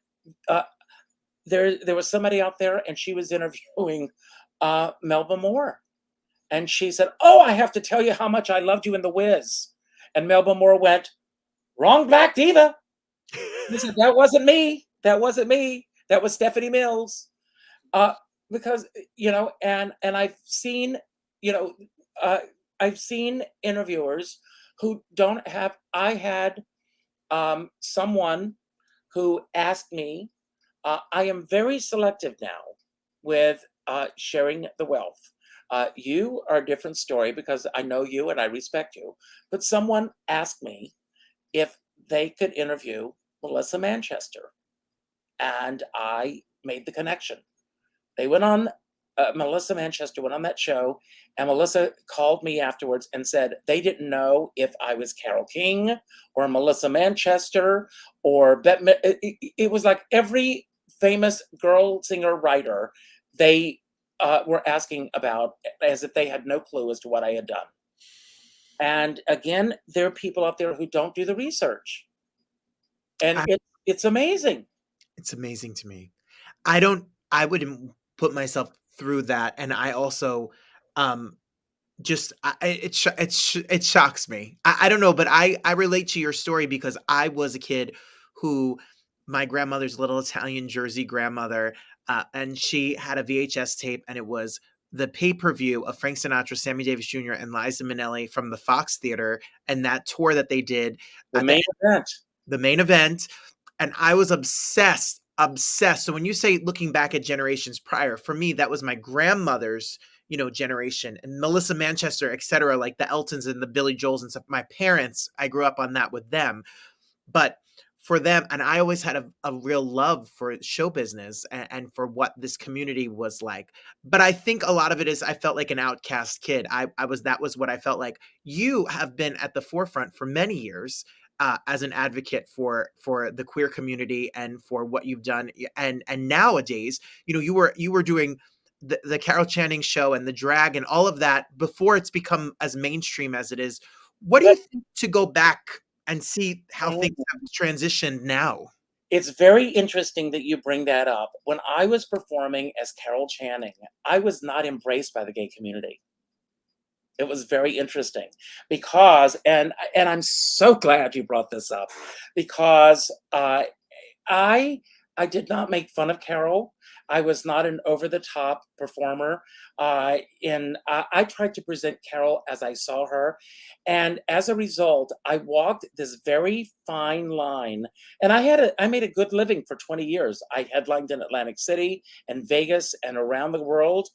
there was somebody out there and she was interviewing Melba Moore. And she said, oh, I have to tell you how much I loved you in The Wiz. And Melba Moore went, wrong black diva. He said, that wasn't me. That wasn't me. That was Stephanie Mills. Because, and I've seen, I've seen interviewers who don't have, I had someone who asked me, I am very selective now with sharing the wealth. You are a different story because I know you and I respect you. But someone asked me if they could interview Melissa Manchester. And I made the connection. They went on, Melissa Manchester went on that show, and Melissa called me afterwards and said they didn't know if I was Carole King or Melissa Manchester or Bette. It was like every famous girl singer writer they were asking about, as if they had no clue as to what I had done. And again, there are people out there who don't do the research. And it's amazing. It's amazing to me. I wouldn't put myself through that. And I also, it shocks me. I don't know, but I relate to your story because I was a kid who, my grandmother's little Italian Jersey grandmother, and she had a VHS tape, and it was the pay-per-view of Frank Sinatra, Sammy Davis Jr., and Liza Minnelli from the Fox Theater, and that tour that they did. The main event. the main event, and I was obsessed. So when you say looking back at generations prior, for me, that was my grandmother's, generation, and Melissa Manchester, etc., like the Eltons and the Billy Joels and stuff. My parents, I grew up on that with them. But for them, and I always had a real love for show business and for what this community was like. But I think a lot of it is I felt like an outcast kid. That was what I felt like. You have been at the forefront for many years, as an advocate for the queer community and for what you've done. And nowadays, you were doing the Carol Channing show and the drag and all of that before it's become as mainstream as it is. What do you think to go back and see how things have transitioned now? It's very interesting that you bring that up. When I was performing as Carol Channing, I was not embraced by the gay community. It was very interesting because, and I'm so glad you brought this up, because I did not make fun of Carol. I was not an over-the-top performer. I tried to present Carol as I saw her, and as a result, I walked this very fine line. And I made a good living for 20 years. I headlined in Atlantic City and Vegas and around the world,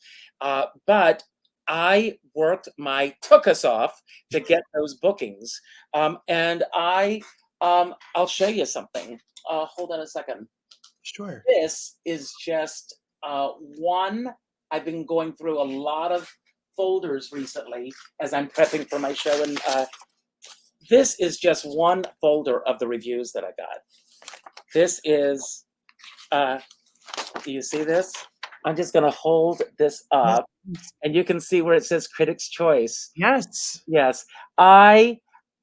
but I worked my tuchus off to get those bookings. And I'll show you something. Hold on a second. Sure. This is just one. I've been going through a lot of folders recently as I'm prepping for my show, and this is just one folder of the reviews that I got. This is, do you see this? I'm just going to hold this up, and you can see where it says Critics' Choice. Yes. Yes. And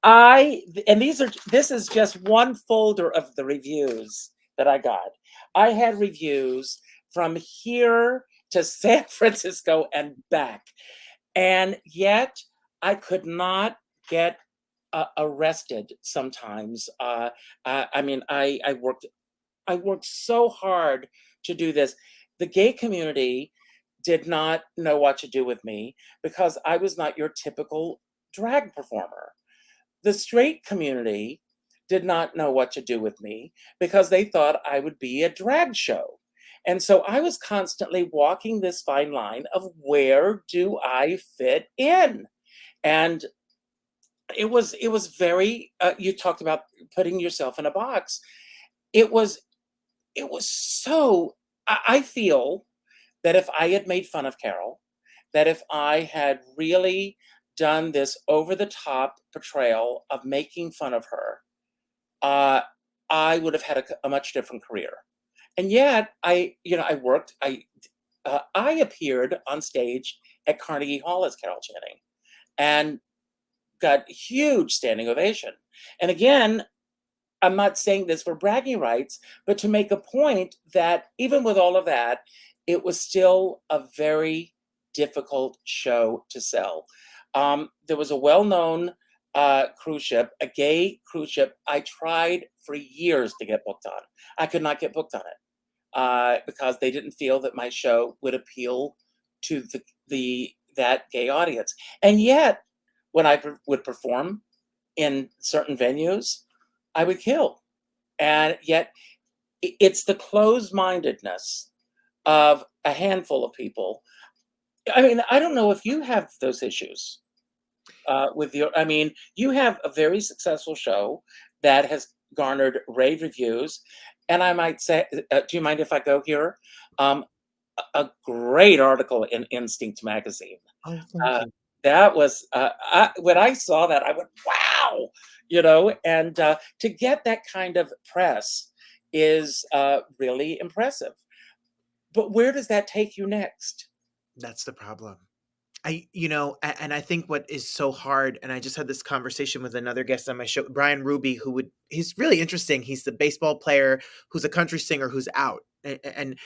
this is just one folder of the reviews that I got. I had reviews from here to San Francisco and back, and yet I could not get arrested sometimes. I mean, I worked so hard to do this. The gay community did not know what to do with me because I was not your typical drag performer. The straight community did not know what to do with me because they thought I would be a drag show. And so I was constantly walking this fine line of where do I fit in? And it was very, you talked about putting yourself in a box. It was so, I feel that if I had made fun of Carol, that if I had really done this over the top portrayal of making fun of her, I would have had a much different career. And yet I appeared on stage at Carnegie Hall as Carol Channing and got huge standing ovation. And again, I'm not saying this for bragging rights, but to make a point that even with all of that, it was still a very difficult show to sell. There was a well-known cruise ship, a gay cruise ship. I tried for years to get booked on. I could not get booked on it because they didn't feel that my show would appeal to that gay audience. And yet, when I would perform in certain venues, I would kill. And yet, it's the closed-mindedness of a handful of people. I mean, I don't know if you have those issues with your, I mean, you have a very successful show that has garnered rave reviews. And I might say, do you mind if I go here? A great article in Instinct magazine. Oh, thank you. That was, when I saw that, I went, wow, and to get that kind of press is really impressive. But where does that take you next? That's the problem. And I think what is so hard, and I just had this conversation with another guest on my show, Brian Ruby, he's really interesting. He's the baseball player who's a country singer who's out. And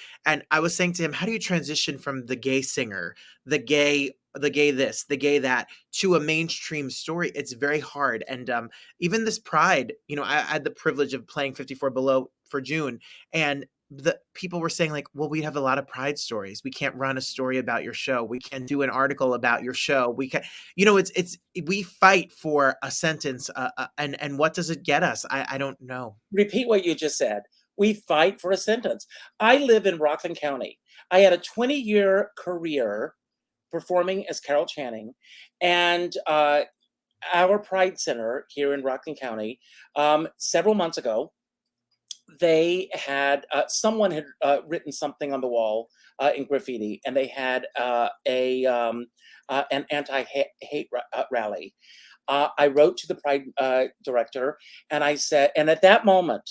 I was saying to him, how do you transition from the gay singer, the gay this, the gay that, to a mainstream story? It's very hard. And even this Pride, I had the privilege of playing 54 Below for June, and the people were saying like, well, we have a lot of pride stories. We can't run a story about your show. We can't do an article about your show. We can, we fight for a sentence. And what does it get us? I don't know. Repeat what you just said. We fight for a sentence. I live in Rockland County. I had a 20-year career performing as Carol Channing, and our Pride Center here in Rockland County, several months ago, they had someone had written something on the wall in graffiti, and they had an anti-hate rally. I wrote to the Pride director, and I said, and at that moment,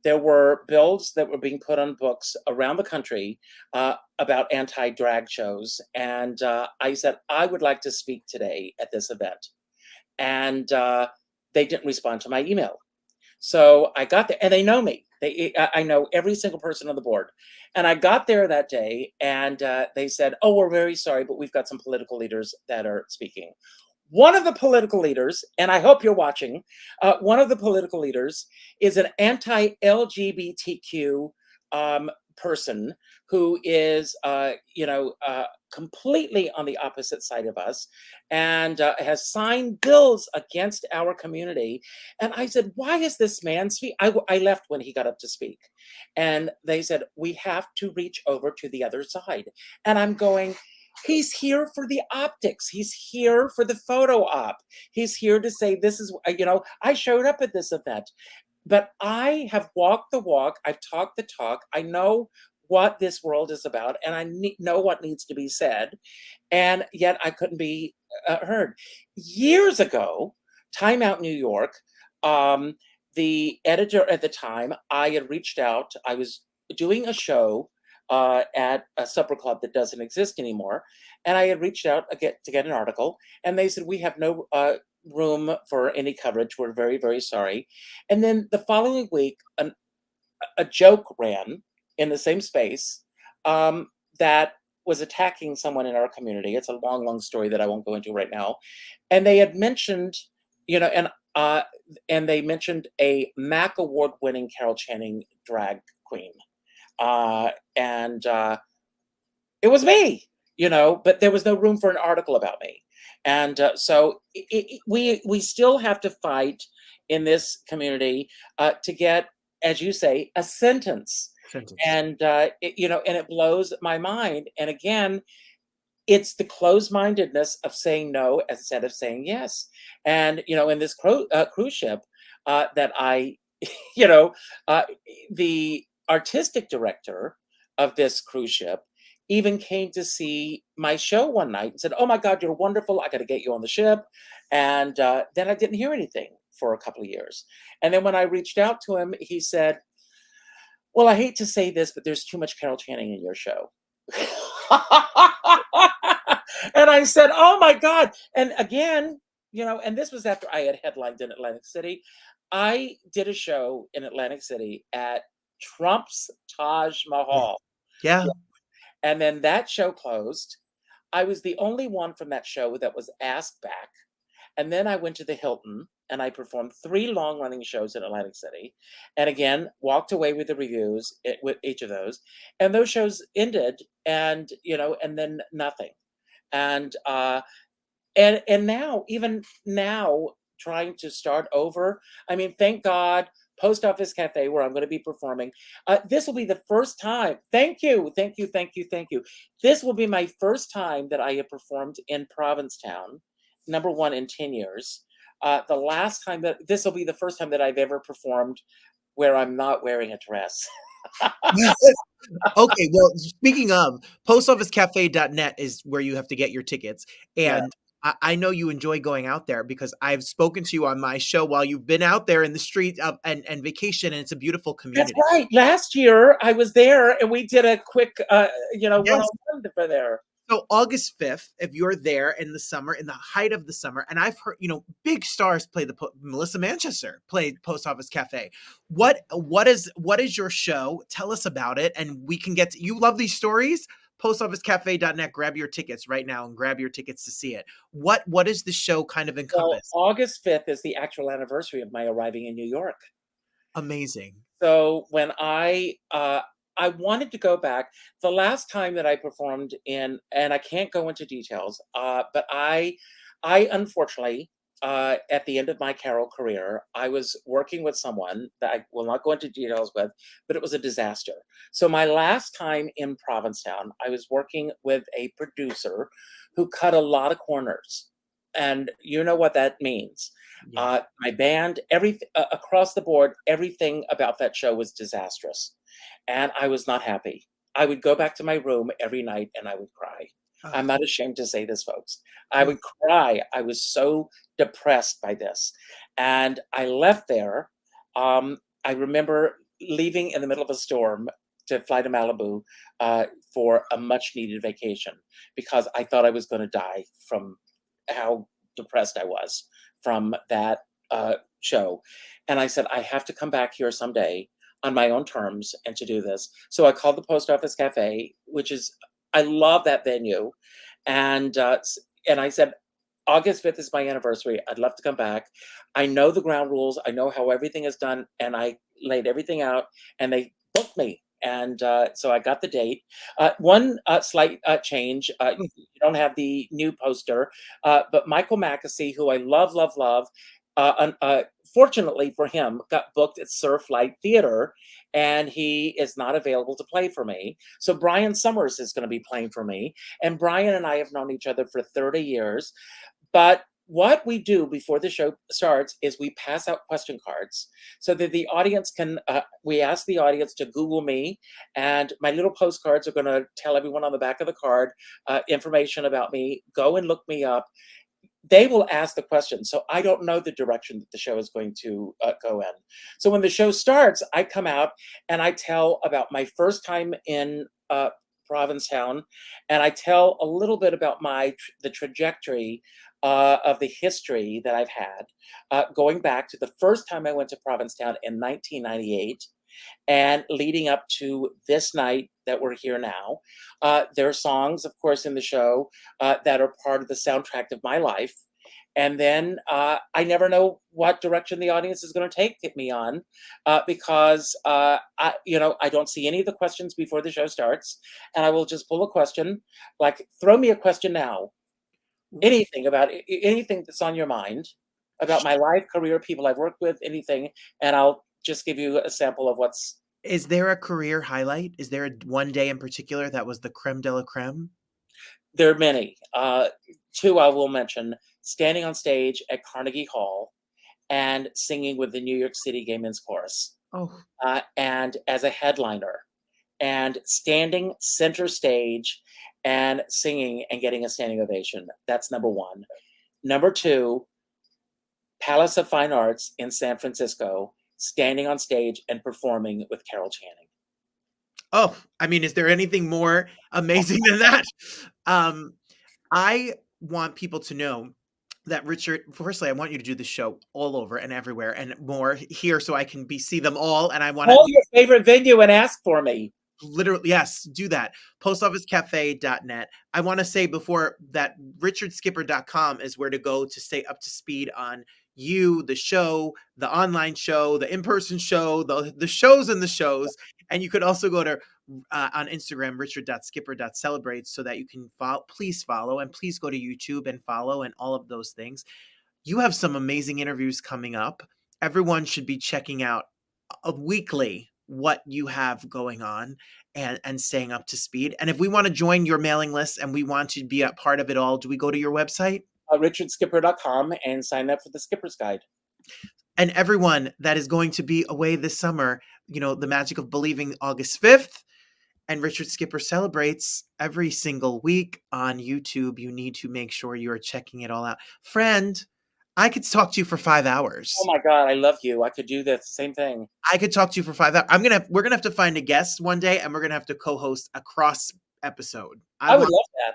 there were bills that were being put on books around the country about anti-drag shows, and I said, I would like to speak today at this event, and they didn't respond to my email. So I got there, and they know me. I know every single person on the board. And I got there that day, and they said, oh, we're very sorry, but we've got some political leaders that are speaking. One of the political leaders, and I hope you're watching, one of the political leaders is an anti-LGBTQ person who is, completely on the opposite side of us, and has signed bills against our community. And I said, why is this man speak? I left when he got up to speak. And they said, we have to reach over to the other side. And I'm going, he's here for the optics. He's here for the photo op. He's here to say, this is, I showed up at this event. But I have walked the walk. I've talked the talk. I know what this world is about, and I know what needs to be said. And yet I couldn't be heard. Years ago, Time Out New York, the editor at the time, I had reached out. I was doing a show at a supper club that doesn't exist anymore. And I had reached out to get an article, and they said, we have no room for any coverage. We're very, very sorry. And then the following week, a joke ran in the same space that was attacking someone in our community. It's a long, long story that I won't go into right now. And they had mentioned, and they mentioned a MAC award-winning Carol Channing drag queen. And it was me, but there was no room for an article about me. And so we still have to fight in this community to get, as you say, a sentence. And, and it blows my mind. And again, it's the closed-mindedness of saying no instead of saying yes. And, in this cruise ship that I, the artistic director of this cruise ship even came to see my show one night and said, oh my God, you're wonderful. I got to get you on the ship. And then I didn't hear anything for a couple of years. And then when I reached out to him, he said, well, I hate to say this, but there's too much Carol Channing in your show. And I said, oh my God. And again, and this was after I had headlined in Atlantic City. I did a show in Atlantic City at Trump's Taj Mahal. Yeah. And then that show closed. I was the only one from that show that was asked back. And then I went to the Hilton and I performed 3 long-running shows in Atlantic City. And again, walked away with the reviews with each of those. And those shows ended, and and then nothing. And now, even now, trying to start over. I mean, thank God, Post Office Cafe, where I'm going to be performing. This will be the first time. Thank you. This will be my first time that I have performed in Provincetown, number 1 in 10 years. This will be the first time that I've ever performed where I'm not wearing a dress. Okay, well, speaking of, postofficecafe.net is where you have to get your tickets. And I know you enjoy going out there because I've spoken to you on my show while you've been out there in the street and vacation, and it's a beautiful community. That's right. Last year I was there and we did a quick, one-on-one for there. So August 5th, if you're there in the summer, in the height of the summer, and I've heard, big stars play Melissa Manchester played Post Office Cafe. What is your show? Tell us about it, and we can get to, you love these stories? postofficecafe.net. Grab your tickets right now and grab your tickets to see it. What is the show kind of encompass? Well, August 5th is the actual anniversary of my arriving in New York. Amazing. So when I I wanted to go back. The last time that I performed in, and I can't go into details, but I unfortunately, at the end of my carol career, I was working with someone that I will not go into details with, but it was a disaster. So my last time in Provincetown, I was working with a producer who cut a lot of corners. And you know what that means. Yeah. My band, everything across the board, everything about that show was disastrous. And I was not happy. I would go back to my room every night and I would cry. I'm Oh, not ashamed to say this, folks. I would cry. I was so depressed by this. And I left there. I remember leaving in the middle of a storm to fly to Malibu for a much needed vacation because I thought I was going to die from how depressed I was from that show. And I said, I have to come back here someday on my own terms and to do this. So I called the Post Office Cafe, which is, I love that venue. And I said, August 5th is my anniversary. I'd love to come back. I know the ground rules. I know how everything is done. And I laid everything out and they booked me. And so I got the date. One slight change. You don't have the new poster, but Michael Mackesy, who I love, love, love, fortunately for him, got booked at Surflight Theater, and he is not available to play for me. So Brian Summers is going to be playing for me. And Brian and I have known each other for 30 years. But what we do before the show starts is we pass out question cards so that the audience can, we ask the audience to Google me, and my little postcards are going to tell everyone on the back of the card information about me. Go and look me up. They will ask the question. So I don't know the direction that the show is going to go in. So when the show starts, I come out and I tell about my first time in Provincetown, and I tell a little bit about the trajectory of the history that I've had, going back to the first time I went to Provincetown in 1998 and leading up to this night that we're here now. There are songs, of course, in the show that are part of the soundtrack of my life. And then I never know what direction the audience is going to take me on because I don't see any of the questions before the show starts, and I will just pull a question, like throw me a question now, anything about anything that's on your mind about my life, career, people I've worked with, anything, and I'll just give you a sample of what's. Is there a career highlight? Is there one day in particular that was the creme de la creme? There are many. Two I will mention: standing on stage at Carnegie Hall and singing with the New York City Gay Men's Chorus, Oh, and as a headliner, and standing center stage and singing and getting a standing ovation. That's number one. Number two, Palace of Fine Arts in San Francisco, standing on stage and performing with Carol Channing. oh, I mean, is there anything more amazing than that? I want people to know that Richard, firstly, I want you to do the show all over and everywhere and more here so I can see them all. And I want to Call your favorite venue and ask for me. literally, yes, do that. Postofficecafe.net. I want to say before that richardskipper.com is where to go to stay up to speed on you, the show, the online show, the in-person show, the shows and the shows. And you could also go to on Instagram, richard.skipper.celebrate, so that you can please follow, and please go to YouTube and follow and all of those things. You have some amazing interviews coming up. Everyone should be checking out weekly what you have going on and staying up to speed. And if we want to join your mailing list and we want to be a part of it all, do we go to your website? richardskipper.com and sign up for the Skipper's Guide. And everyone that is going to be away this summer, the magic of believing, August 5th. And Richard Skipper celebrates every single week on YouTube. You need to make sure you are checking it all out. Friend, I could talk to you for 5 hours. Oh my God, I love you. I could do the same thing. I could talk to you for 5 hours. We're gonna have to find a guest one day, and we're gonna have to co-host a cross episode. I would love that.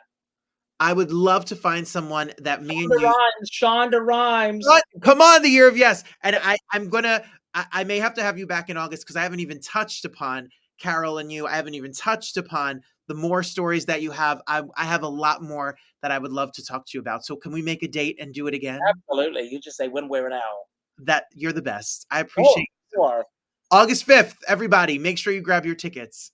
I would love to find someone that me and you. Shonda Rhimes. Come on, the year of yes. And I may have to have you back in August because I haven't even touched upon Carol and you. I haven't even touched upon the more stories that you have. I have a lot more that I would love to talk to you about. So can we make a date and do it again? Absolutely. You just say when, where, and how. That you're the best. I appreciate you are. August 5th, everybody, make sure you grab your tickets.